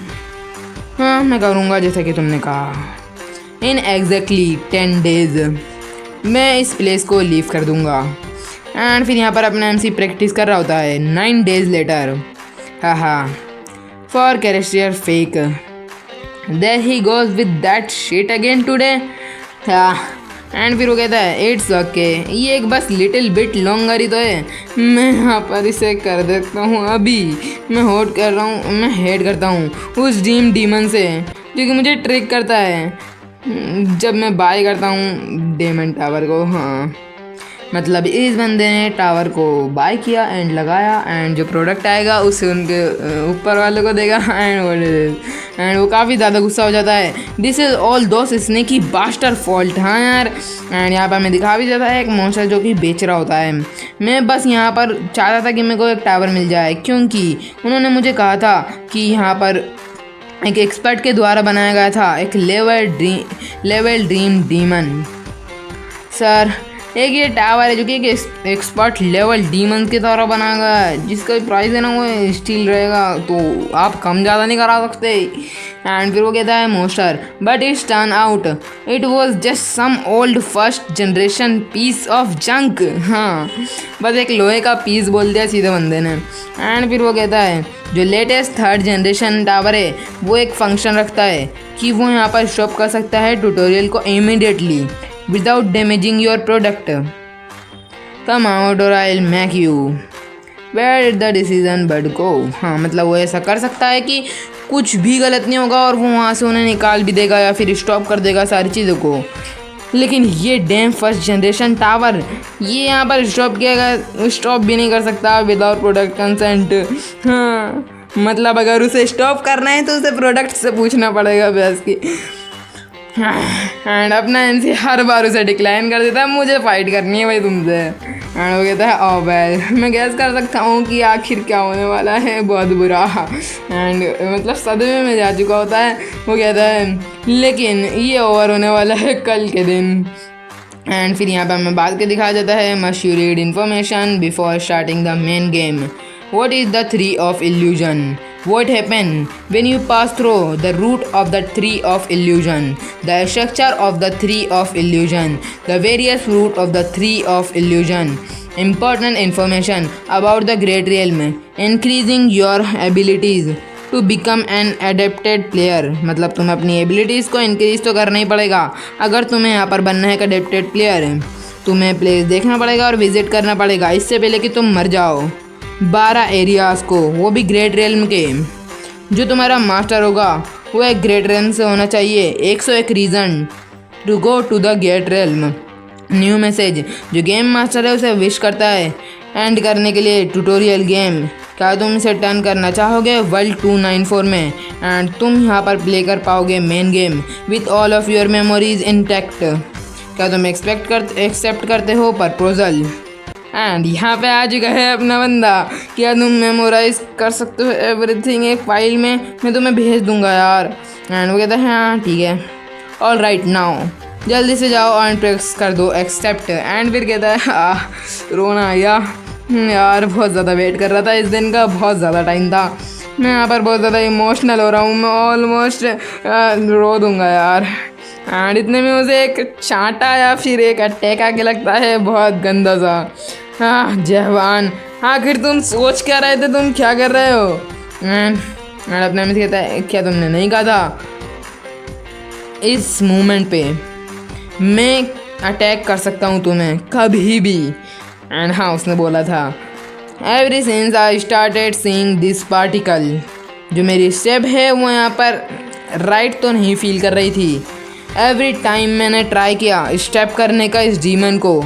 हाँ मैं करूँगा जैसा कि तुमने कहा। इन एग्जैक्टली 10 डेज मैं इस प्लेस को लीव कर दूँगा। एंड फिर यहाँ पर अपना एमसी प्रैक्टिस कर रहा होता है 9 डेज लेटर। हाँ for character fake there he goes with that shit again today. And फिर वो कहता है इट्स ओके, ये एक बस लिटिल बिट लॉन्गर ही तो है, मैं यहाँ पर इसे कर देता हूँ अभी। मैं हेट करता हूँ उस डीमन से जो कि मुझे ट्रिक करता है जब मैं बाय करता हूँ डेमन टावर को। हाँ मतलब इस बंदे ने टावर को बाय किया एंड लगाया एंड जो प्रोडक्ट आएगा उसे उनके ऊपर वाले को देगा। एंड वो काफ़ी ज़्यादा गुस्सा हो जाता है। This is all those sneaky bastard fault. हाँ यार, एंड यहाँ पर मैं दिखा भी जाता है एक मॉन्स्टर जो कि बेच रहा होता है। मैं बस यहाँ पर चाहता था कि मेरे को एक टावर मिल जाए क्योंकि उन्होंने मुझे कहा था कि यहाँ पर एक एक्सपर्ट के द्वारा बनाया गया था एक लेवल ड्रीम डीमन। सर एक ये टावर है जो कि एक एक्सपर्ट लेवल डीमन के द्वारा बनाया गया है, जिसका प्राइस है ना वो स्टील रहेगा, तो आप कम ज़्यादा नहीं करा सकते। एंड फिर वो कहता है monster but it's turn out it was just some old first generation piece of junk. हाँ बस एक लोहे का पीस बोल दिया सीधे बंदे ने। एंड फिर वो कहता है जो लेटेस्ट 3rd जनरेशन टावर है वो एक फंक्शन रखता है कि वो यहाँ पर स्टॉप कर सकता है ट्यूटोरियल को immediately without damaging your product. Come out or I'll make you. Where did the decision but go? हाँ मतलब वो ऐसा कर सकता है कि कुछ भी गलत नहीं होगा और वो वहाँ से उन्हें निकाल भी देगा या फिर स्टॉप कर देगा सारी चीज़ों को। लेकिन ये डैम 1st जनरेशन टावर ये यहाँ पर स्टॉप भी नहीं कर सकता विदाउट प्रोडक्ट कंसेंट। हाँ मतलब अगर उसे स्टॉप करना है तो उसे प्रोडक्ट से पूछना पड़ेगा बस की। एंड अपना एमसी हर बार उसे डिक्लाइन कर देता है, मुझे फाइट करनी है भाई तुमसे। एंड वो कहता है ओ वेल मैं गैस कर सकता हूँ कि आखिर क्या होने वाला है, बहुत बुरा। एंड मतलब सदमे में जा चुका होता है। वो कहता है लेकिन ये ओवर होने वाला है कल के दिन। एंड फिर यहाँ पर हमें बात के दिखाया जाता है must you read information before starting the main game. What is the Tree of Illusion? What happens when you pass through the root of the Tree of Illusion? The structure of the Tree of Illusion. The various root of the Tree of Illusion. Important information about the Great Realm. Increasing your abilities to become an adapted player. मतलब तुम्हें अपनी abilities को increase तो करना ही पड़ेगा अगर तुम्हें यहाँ पर बनना है एक अडेप्टेड प्लेयर। तुम्हें प्लेस देखना पड़ेगा और विजिट करना पड़ेगा इससे पहले कि तुम मर जाओ। 12 एरियाज़ को, वो भी ग्रेट रियल्म के। जो तुम्हारा मास्टर होगा वो एक ग्रेट रियल्म से होना चाहिए। 101 reason to go to the great realm. New message, जो गेम मास्टर है उसे विश करता है एंड करने के लिए ट्यूटोरियल गेम। क्या तुम इसे टर्न करना चाहोगे वर्ल्ड 294 में एंड तुम यहाँ पर प्ले कर पाओगे main game with all of your memories intact. क्या तुम एक्सेप्ट करते हो प्रपोजल? एंड यहाँ पे आ चुका है अपना बंदा। क्या तुम मेमोराइज कर सकते हो एवरीथिंग एक फाइल में? मैं तुम्हें भेज दूंगा यार। एंड वो कहता है हाँ ठीक है, ऑल राइट नाउ जल्दी से जाओ एंड प्रेस कर दो एक्सेप्ट। एंड फिर कहता है रोना आया यार, बहुत ज़्यादा वेट कर रहा था इस दिन का, बहुत ज़्यादा टाइम था। मैं यहाँ पर बहुत ज़्यादा इमोशनल हो रहा हूँ, मैं ऑलमोस्ट रो दूँगा यार। एंड इतने में उसे एक चांटा या फिर एक अटैक आके लगता है, बहुत गंदा सा। हाँ जवान, आखिर तुम सोच क्या रहे थे, तुम क्या कर रहे हो? एंड अपने में से कहता है क्या तुमने नहीं कहा था इस मोमेंट पे मैं अटैक कर सकता हूँ तुम्हें कभी भी? एंड हाँ उसने बोला था every since I started seeing this particle. जो मेरी स्टेप है वो यहाँ पर राइट तो नहीं फील कर रही थी। एवरी टाइम मैंने ट्राई किया स्टेप करने का इस डीमन को,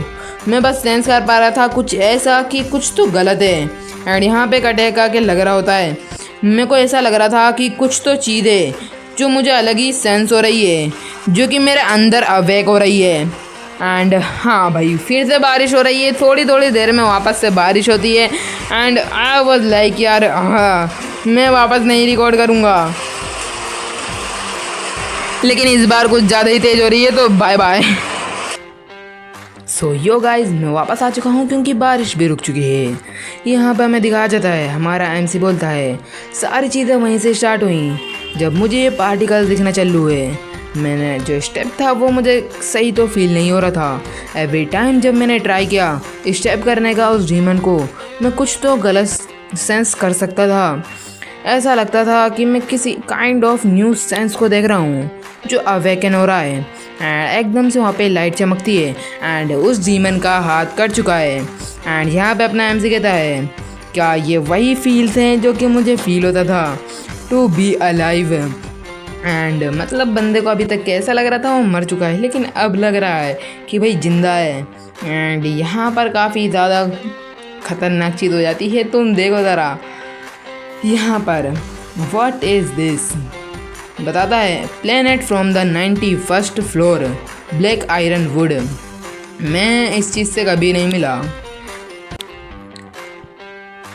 मैं बस सेंस कर पा रहा था कुछ ऐसा कि कुछ तो गलत है। एंड यहाँ पे अटैक आके लग रहा होता है, मेरे को ऐसा लग रहा था कि कुछ तो चीज़ है जो मुझे अलग ही सेंस हो रही है, जो कि मेरे अंदर अवेक हो रही है। एंड हाँ भाई फिर से बारिश हो रही है, थोड़ी थोड़ी देर में वापस से बारिश होती है। एंड आई वाज लाइक यार हाँ मैं वापस नहीं रिकॉर्ड करूँगा, लेकिन इस बार कुछ ज़्यादा ही तेज़ हो रही है तो बाय बाय। सो यो गाइज मैं वापस आ चुका हूँ क्योंकि बारिश भी रुक चुकी है। यहाँ पर हमें दिखाया जाता है हमारा एमसी बोलता है सारी चीज़ें वहीं से स्टार्ट हुई जब मुझे ये पार्टिकल दिखना चालू है। मैंने जो स्टेप था वो मुझे सही तो फील नहीं हो रहा था। एवरी टाइम जब मैंने ट्राई किया स्टेप करने का उस डीमन को, मैं कुछ तो गलत सेंस कर सकता था। ऐसा लगता था कि मैं किसी काइंड ऑफ न्यू सेंस को देख रहा हूँ जो अवेकन हो रहा है। एंड एकदम से वहाँ पे लाइट चमकती है एंड उस डीमन का हाथ कट चुका है। एंड यहाँ पे अपना एमसी कहता है क्या ये वही फील्स हैं जो कि मुझे फील होता था टू बी अलाइव। एंड मतलब बंदे को अभी तक कैसा लग रहा था वो मर चुका है, लेकिन अब लग रहा है कि भाई जिंदा है। एंड यहाँ पर काफ़ी ज़्यादा ख़तरनाक चीज़ हो जाती है, तुम देखो ज़रा यहाँ पर व्हाट इज़ दिस बताता है planet from the 91st floor black iron wood. मैं इस चीज़ से कभी नहीं मिला।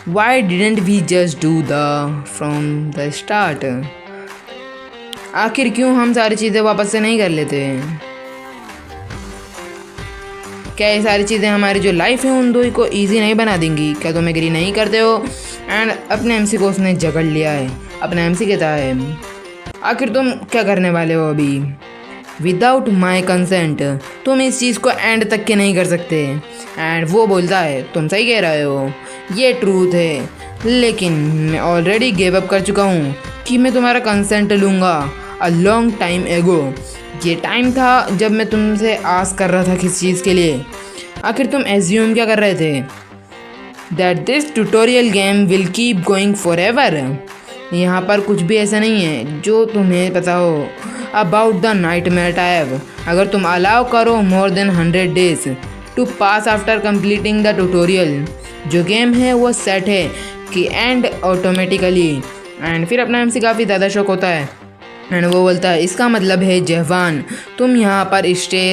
Why didn't we just do the from the start. आखिर क्यों हम सारी चीज़ें वापस से नहीं कर लेते? क्या ये सारी चीज़ें हमारी जो लाइफ है उन दो को ईजी नहीं बना देंगी? क्या तुम एग्री नहीं करते हो? एंड अपने एमसी को उसने जकड़ लिया है। अपना एमसी कहता है आखिर तुम क्या करने वाले हो अभी? विदाउट माई कंसेंट तुम इस चीज़ को एंड तक के नहीं कर सकते। एंड वो बोलता है तुम सही कह रहे हो, ये ट्रूथ है, लेकिन मैं ऑलरेडी गिव अप कर चुका हूँ कि मैं तुम्हारा कंसेंट लूँगा अ लॉन्ग टाइम एगो। ये टाइम था जब मैं तुमसे आस कर रहा था किस चीज़ के लिए। आखिर तुम एज्यूम क्या कर रहे थे? That this tutorial game will keep going for ever. यहाँ पर कुछ भी ऐसा नहीं है जो तुम्हें पता हो अबाउट द नाइटमेयर टाइप। अगर तुम अलाउ करो more than 100 days to pass after completing the tutorial, जो गेम है वो सेट है कि एंड ऑटोमेटिकली। एंड फिर अपना एमसी काफ़ी ज़्यादा शौक होता है एंड वो बोलता है इसका मतलब है जवान तुम यहाँ पर स्टे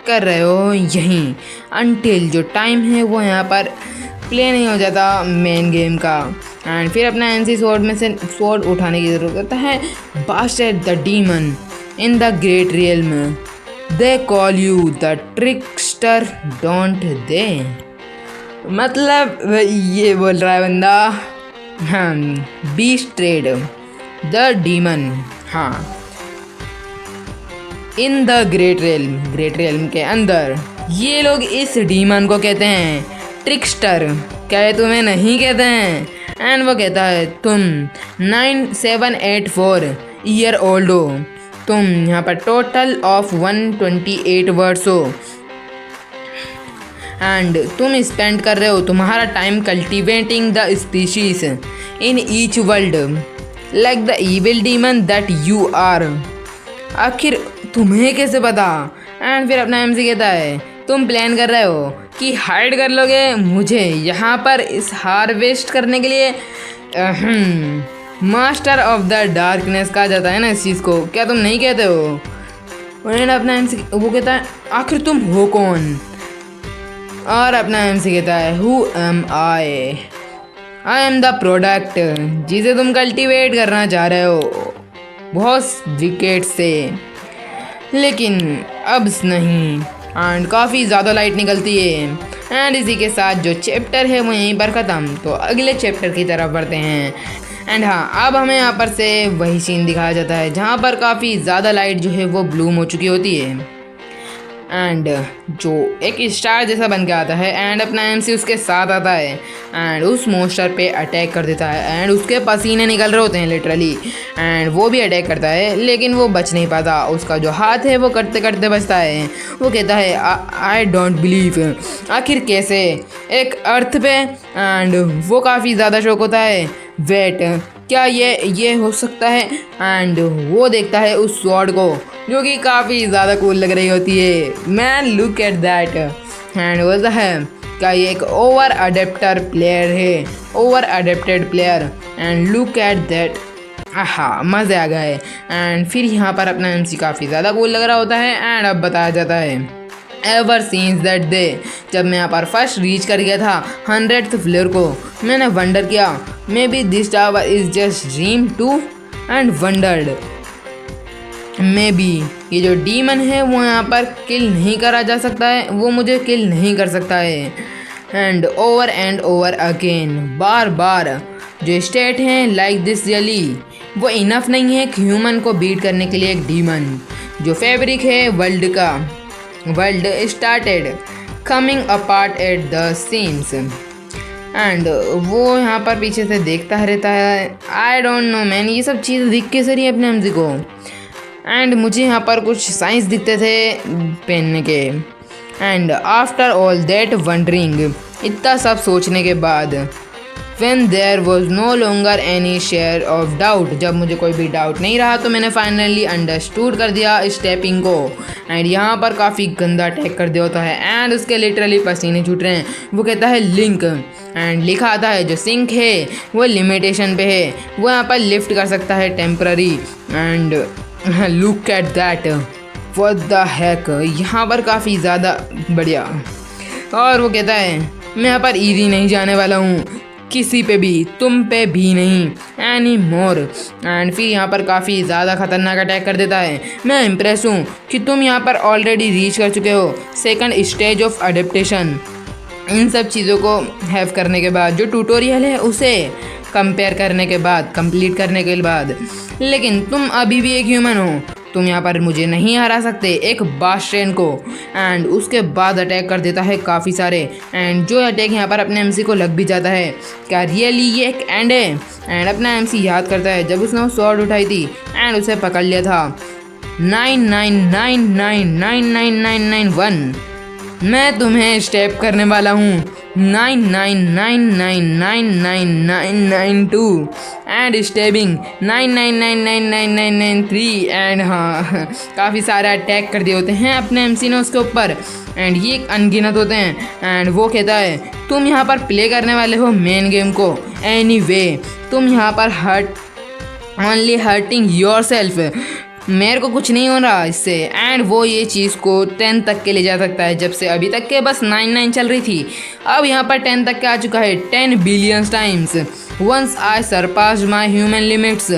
कर रहे हो यहीं अनटिल जो टाइम है वो यहाँ पर प्ले नहीं हो जाता मेन गेम का। एंड फिर अपना एमसी स्वॉर्ड में से स्वॉर्ड उठाने की ज़रूरत होता है। Bastard the demon in the great realm they call you the trickster don't they. मतलब ये बोल रहा है बंदा हाँ बीस्ट ट्रेड द डीमन, हाँ इन द ग्रेट रियल्म के अंदर ये लोग इस डीमन को कहते हैं ट्रिकस्टर। क्या ये तुम्हें नहीं कहते हैं? एंड वो कहता है तुम 9784 ईयर ओल्ड हो, तुम यहाँ पर टोटल ऑफ 128 वर्ड्स हो। एंड तुम स्पेंड कर रहे हो तुम्हारा time cultivating the species in each world like the evil demon that you are. आखिर तुम्हें कैसे पता? एंड फिर अपना एमसी कहता है तुम प्लान कर रहे हो कि हाइड कर लोगे मुझे यहाँ पर इस हार्वेस्ट करने के लिए। मास्टर ऑफ द डार्कनेस कहा जाता है ना इस चीज़ को, क्या तुम नहीं कहते हो? एंड अपना एमसी वो कहता है आखिर तुम हो कौन? और अपना एमसी कहता है who am I am the product जिसे तुम कल्टीवेट करना चाह रहे हो बहुत विकेट से, लेकिन अब नहीं। एंड काफ़ी ज़्यादा लाइट निकलती है। एंड इसी के साथ जो चैप्टर है वो यहीं पर ख़त्म। तो अगले चैप्टर की तरफ बढ़ते हैं। एंड हाँ, अब हमें यहाँ पर से वही सीन दिखाया जाता है जहाँ पर काफ़ी ज़्यादा लाइट जो है वो ब्लूम हो चुकी होती है एंड जो एक स्टार जैसा बन के आता है। एंड अपना एमसी उसके साथ आता है एंड उस मोस्टर पे अटैक कर देता है। एंड उसके पसीने निकल रहे होते हैं लिटरली। एंड वो भी अटैक करता है लेकिन वो बच नहीं पाता। उसका जो हाथ है वो करते करते बचता है। वो कहता है आई डोंट बिलीव, आखिर कैसे एक अर्थ पे। एंड वो काफ़ी ज़्यादा शौक होता है, वेट क्या ये हो सकता है? एंड वो देखता है उस स्वॉर्ड को जो कि काफ़ी ज़्यादा कूल लग रही होती है। Man look at that. And बोलता है क्या ये एक ओवर अडेप्टर प्लेयर है, over adapted player. And look at that, हाँ मज़े आ गए। एंड फिर यहाँ पर अपना एमसी काफ़ी ज़्यादा कूल लग रहा होता है। एंड अब बताया जाता है एवर सीन्स दैट डे, जब मैं यहाँ पर फर्स्ट रीच कर गया था 100th फ्लोर को, मैंने वंडर किया maybe this tower is just dream too. And wondered maybe ये जो डीमन है वो यहाँ पर किल नहीं करा जा सकता है, वो मुझे किल नहीं कर सकता है। एंड ओवर अगेन, बार बार जो स्टेट हैं लाइक दिस रियली वो इनफ नहीं है ह्यूमन को बीट करने के लिए। एक डीमन जो फैब्रिक है वर्ल्ड का, world started coming apart at the seems. And वो यहाँ पर पीछे से देखता रहता है। आई डोंट नो मैन, ये सब चीज़ दिख के सही अपने एमसी को। एंड मुझे यहाँ पर कुछ साइंस दिखते थे पहनने के। And after all that wondering, इतना सब सोचने के बाद, when there was no longer any share of doubt, जब मुझे कोई भी डाउट नहीं रहा तो मैंने फाइनली अंडरस्टूड कर दिया स्टेपिंग को। एंड यहाँ पर काफ़ी गंदा अटैक कर दिया होता है एंड उसके लिटरली पसीने छूट रहे हैं। वो कहता है लिंक, एंड लिखा आता है जो सिंक है वो लिमिटेशन पे है, वो यहाँ पर लिफ्ट कर सकता है temporary. And look at that, what the hack, यहाँ पर काफ़ी ज़्यादा बढ़िया। और वो कहता है मैं यहाँ पर इजी नहीं जाने वाला हूँ किसी पे भी, तुम पे भी नहीं एनी मोर। एंड फिर यहाँ पर काफ़ी ज़्यादा खतरनाक अटैक कर देता है। मैं इम्प्रेस हूँ कि तुम यहाँ पर ऑलरेडी रीच कर चुके हो सेकंड स्टेज ऑफ अडेप्टेशन। इन सब चीज़ों को हैव करने के बाद, जो ट्यूटोरियल है उसे कंपेयर करने के बाद, कंप्लीट करने के बाद, लेकिन तुम अभी भी एक ह्यूमन हो, तुम यहाँ पर मुझे नहीं हरा सकते एक बास्ट्रेन को। एंड उसके बाद अटैक कर देता है काफ़ी सारे। एंड जो अटैक यहाँ पर अपने एमसी को लग भी जाता है। क्या रियली ये एक एंड है? एंड अपना एमसी याद करता है जब उसने वो स्वॉर्ड उठाई थी एंड उसे पकड़ लिया था 9999999991। मैं तुम्हें स्टेप करने वाला हूँ 9999999992 एंड स्टेबिंग 99999993। एंड हाँ, काफ़ी सारे अटैक कर दिए होते हैं अपने एमसी ने उसके ऊपर। एंड ये अनगिनत होते हैं। एंड वो कहता है तुम यहाँ पर प्ले करने वाले हो मेन गेम को एनीवे, तुम यहाँ पर ओनली हर्टिंग योरसेल्फ, मेरे को कुछ नहीं हो रहा इससे। एंड वो ये चीज़ को 10 तक के ले जा सकता है, जब से अभी तक के बस 99 चल रही थी, अब यहाँ पर 10 तक के आ चुका है 10 billion times. Once I surpass my human limits,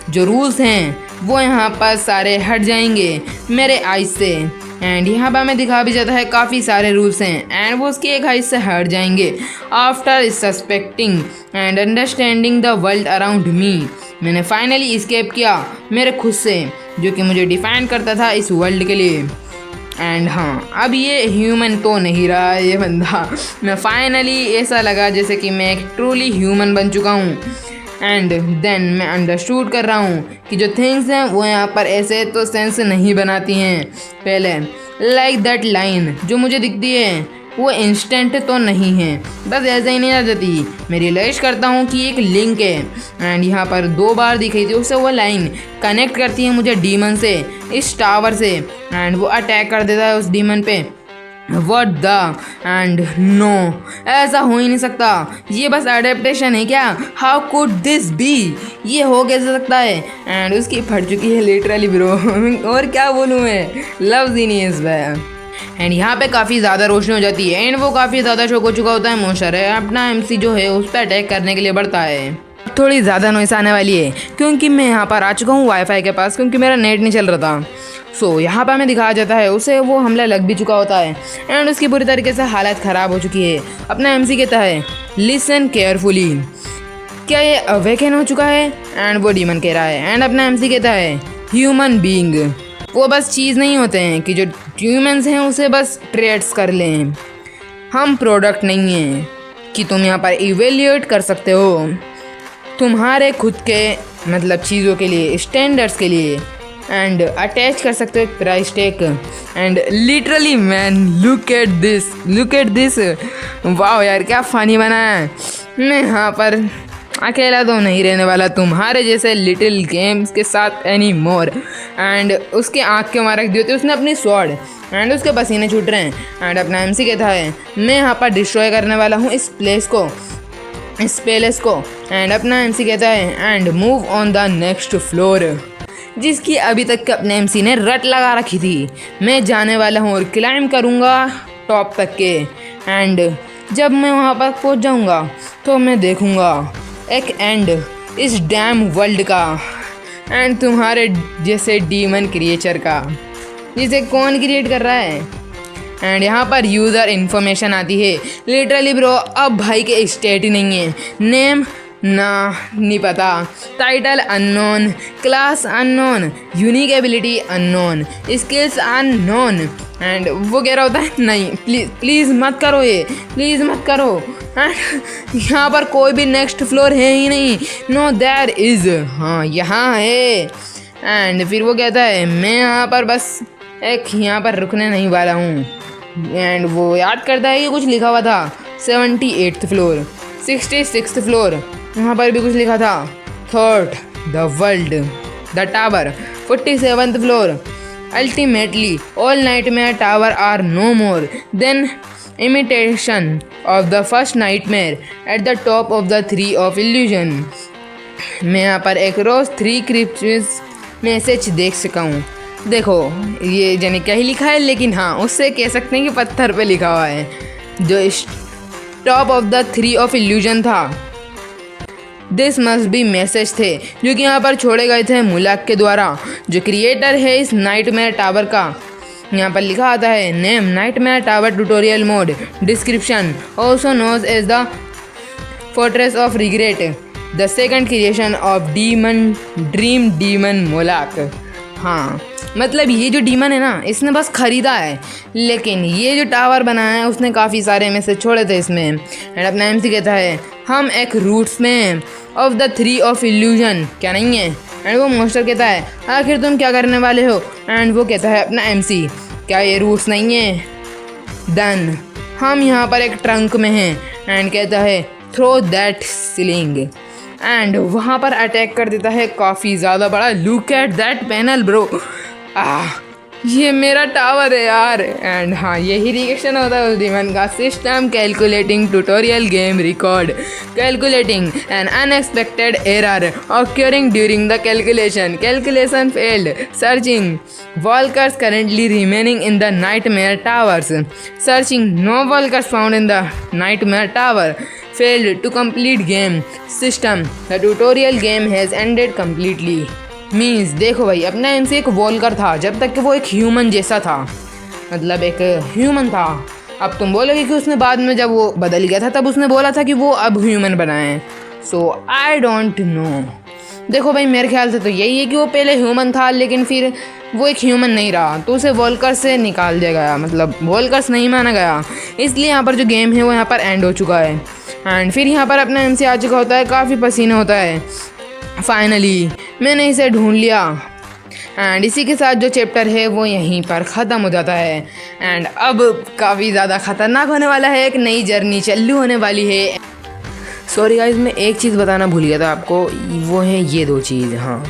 जो रूल्स हैं वो यहाँ पर सारे हट जाएंगे मेरे आइज से। एंड यहाँ पर हमें दिखा भी जाता है काफ़ी सारे रूल्स हैं एंड वो उसकी एक हाइट से हट जाएंगे। After suspecting and understanding the world around me, मैंने फाइनली स्केप किया मेरे खुद से, जो कि मुझे डिफाइन करता था इस वर्ल्ड के लिए। एंड हाँ, अब ये ह्यूमन तो नहीं रहा ये बंदा। मैं फाइनली ऐसा लगा जैसे कि मैं एक ट्रूली ह्यूमन बन चुका हूँ। एंड देन मैं अंडरस्टूड कर रहा हूँ कि जो थिंग्स हैं वो यहाँ पर ऐसे तो सेंस नहीं बनाती हैं पहले। लाइक दैट लाइन जो मुझे दिखती है वो इंस्टेंट तो नहीं है, बस ऐसे ही नहीं आ जाती। मैं रियलाइज करता हूँ कि एक लिंक है एंड यहाँ पर 2 बार दिखी थी, उससे वो लाइन कनेक्ट करती है मुझे डीमन से, इस टावर से, एंड वो अटैक कर देता है उस डीमन पे। What the and no, ऐसा हो ही नहीं सकता, ये बस एडेप्टेशन है क्या? How could this be? ये हो कैसे सकता है? एंड उसकी फट चुकी है लिटरली ब्रो। और क्या बोलूँ मैं, लफ्ज़ ही नहीं है इस बार। एंड यहाँ पे काफ़ी ज़्यादा रोशनी हो जाती है एंड वो काफ़ी ज़्यादा शौक हो चुका होता है मोशर है, अपना एमसी जो है उस पर अटैक करने के लिए बढ़ता है। थोड़ी ज़्यादा नॉइस आने वाली है क्योंकि मैं यहाँ पर आ चुका हूँ वाईफाई के पास, क्योंकि मेरा नेट नहीं चल रहा था। सो यहाँ पर हमें दिखाया जाता है उसे वो हमला लग भी चुका होता है एंड उसकी बुरी तरीके से हालत ख़राब हो चुकी है। अपना एमसी कहता है लिसन केयरफुली, क्या ये अवेकन हो चुका है? एंड वो डीमन कह रहा है एंड अपना एमसी कहता है ह्यूमन बीइंग, वो बस चीज़ नहीं होते हैं कि जो ह्यूमन्स हैं उसे बस ट्रेड्स कर लें, हम प्रोडक्ट नहीं हैं कि तुम यहाँ पर इवेल्यूएट कर सकते हो तुम्हारे खुद के मतलब चीज़ों के लिए, स्टैंडर्ड्स के लिए, एंड अटैच कर सकते हो एक price tag. And literally man look at this, वाह यार क्या फ़नी बना है। मैं यहाँ पर अकेला तो नहीं रहने वाला तुम्हारे जैसे लिटिल गेम्स के साथ एनी मोर। एंड उसके आँख के मारक दी होती है उसने अपनी स्वॉर्ड एंड उसके पसीने छूट रहे हैं एंड अपना एमसी कहता है मैं यहाँ पर डिस्ट्रॉय करने वाला हूँ इस प्लेस को, इस पैलेस को। एंड अपना एमसी कहता है and move on the next floor, जिसकी अभी तक के अपने एमसी ने रट लगा रखी थी। मैं जाने वाला हूँ और क्लाइम करूँगा टॉप तक के एंड जब मैं वहाँ पर पहुँच जाऊँगा तो मैं देखूँगा एक एंड इस डैम वर्ल्ड का एंड तुम्हारे जैसे डीमन क्रिएचर का, जिसे कौन क्रिएट कर रहा है। एंड यहाँ पर यूज़र इन्फॉर्मेशन आती है लिटरली ब्रो, अब भाई के स्टेट ही नहीं है, नेम ना नहीं पता, title unknown, class unknown, unique ability unknown, skills unknown. And वो कह रहा होता है नहीं प्लीज़ मत करो, ये प्लीज़ मत करो। एंड यहाँ पर कोई भी नेक्स्ट फ्लोर है ही नहीं, नो देयर इज़, हाँ यहाँ है। एंड फिर वो कहता है मैं यहाँ पर बस एक यहाँ पर रुकने नहीं वाला हूँ। एंड वो याद करता है कि कुछ लिखा हुआ था 78th फ्लोर, 66th फ्लोर, वहाँ पर भी कुछ लिखा था, third the world the tower, 47th floor, ultimately all nightmare tower are no more than imitation of the first nightmare at the top of the 3 of illusion. मैं यहाँ पर एक रोज 3 क्रिप्ट्स मैसेज देख सका हूँ। देखो ये जाने क्या ही लिखा है, लेकिन हाँ उससे कह सकते हैं कि पत्थर पे लिखा हुआ है जो top of the 3 of illusion था। दिस मस्ट बी मैसेज थे जो कि यहाँ पर छोड़े गए थे मुलाक के द्वारा, जो क्रिएटर है इस नाइटमेयर टावर का। यहाँ पर लिखा आता है name nightmare tower tutorial mode, description also knows as the fortress of regret, the second creation of dream demon Molach. हाँ मतलब ये जो डीमन है ना इसने बस ख़रीदा है, लेकिन ये जो टावर बनाया है उसने काफ़ी सारे मैसेज छोड़े थे इसमें। एंड अपना एमसी कहता है हम एक रूट्स में ऑफ द 3 ऑफ इल्यूजन, क्या नहीं है? एंड वो मोस्टर कहता है आखिर तुम क्या करने वाले हो? एंड वो कहता है अपना एमसी क्या ये रूट्स नहीं है? डन, हम यहाँ पर एक ट्रंक में हैं। एंड कहता है थ्रो दैट सीलिंग, एंड वहाँ पर अटैक कर देता है काफ़ी ज़्यादा बड़ा। Look at that panel bro, ये मेरा टावर है यार। एंड हाँ यही रिएक्शन होता है उस डीमन का। System calculating tutorial game record, calculating an unexpected error occurring during the calculation failed, searching walkers currently remaining in the nightmare towers, searching no walkers found in the nightmare tower, failed to complete game system, the tutorial game has ended completely। Means देखो भाई अपना MC एक Volker था जब तक कि वो एक ह्यूमन जैसा था, मतलब एक ह्यूमन था। अब तुम बोलोगे कि उसने बाद में जब वो बदल गया था तब उसने बोला था कि वो अब ह्यूमन बना है। सो आई डोंट नो। देखो भाई मेरे ख्याल से तो यही है कि वो पहले ह्यूमन था लेकिन फिर वो एक ह्यूमन नहीं रहा तो उसे वॉल्कर से निकाल दिया गया, मतलब वॉल्कर्स नहीं माना गया, इसलिए यहाँ पर जो गेम है वो यहाँ पर एंड हो चुका है। एंड फिर यहाँ पर अपना एमसी आ चुका होता है, काफ़ी पसीना होता है। फाइनली मैंने इसे ढूंढ लिया। एंड इसी के साथ जो चैप्टर है वो यहीं पर ख़त्म हो जाता है। एंड अब काफ़ी ज़्यादा ख़तरनाक होने वाला है, एक नई जर्नी चालू होने वाली है। सॉरी गाइस, मैं एक चीज़ बताना भूल गया था आपको, वो है ये 2 चीज़। हाँ,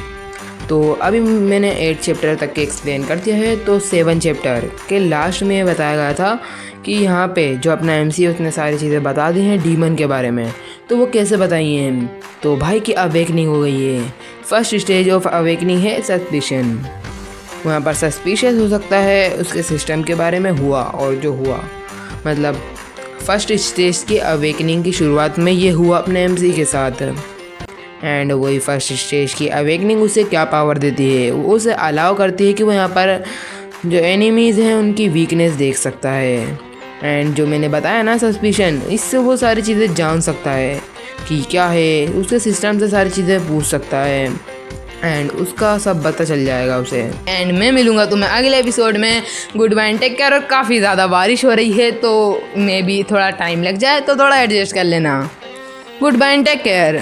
तो अभी मैंने 8 चैप्टर तक के एक्सप्लेन कर दिया है, तो 7 चैप्टर के लास्ट में बताया गया था कि यहाँ पे जो अपना MC है उसने सारी चीज़ें बता दी हैं डीमन के बारे में। तो वो कैसे बताई हैं? तो भाई की अवेकनिंग हो गई है। फर्स्ट स्टेज ऑफ अवेकनिंग है सस्पिशन। वहाँ पर सस्पिशियस हो सकता है उसके सिस्टम के बारे में हुआ, और जो हुआ मतलब फर्स्ट स्टेज की अवेकनिंग की शुरुआत में ये हुआ अपने MC के साथ। एंड वही फर्स्ट स्टेज की अवेकनिंग उसे क्या पावर देती है, वो उसे अलाउ करती है कि वो यहाँ पर जो एनिमीज़ हैं उनकी वीकनेस देख सकता है। एंड जो मैंने बताया ना सस्पिशन, इससे वो सारी चीज़ें जान सकता है कि क्या है, उसके सिस्टम से सारी चीज़ें पूछ सकता है एंड उसका सब पता चल जाएगा उसे। एंड मैं मिलूँगा तुम्हें अगले एपिसोड में। Goodbye, take care. और काफ़ी ज़्यादा बारिश हो रही है तो मे भी थोड़ा टाइम लग जाए, तो थोड़ा एडजस्ट कर लेना। Goodbye, take care.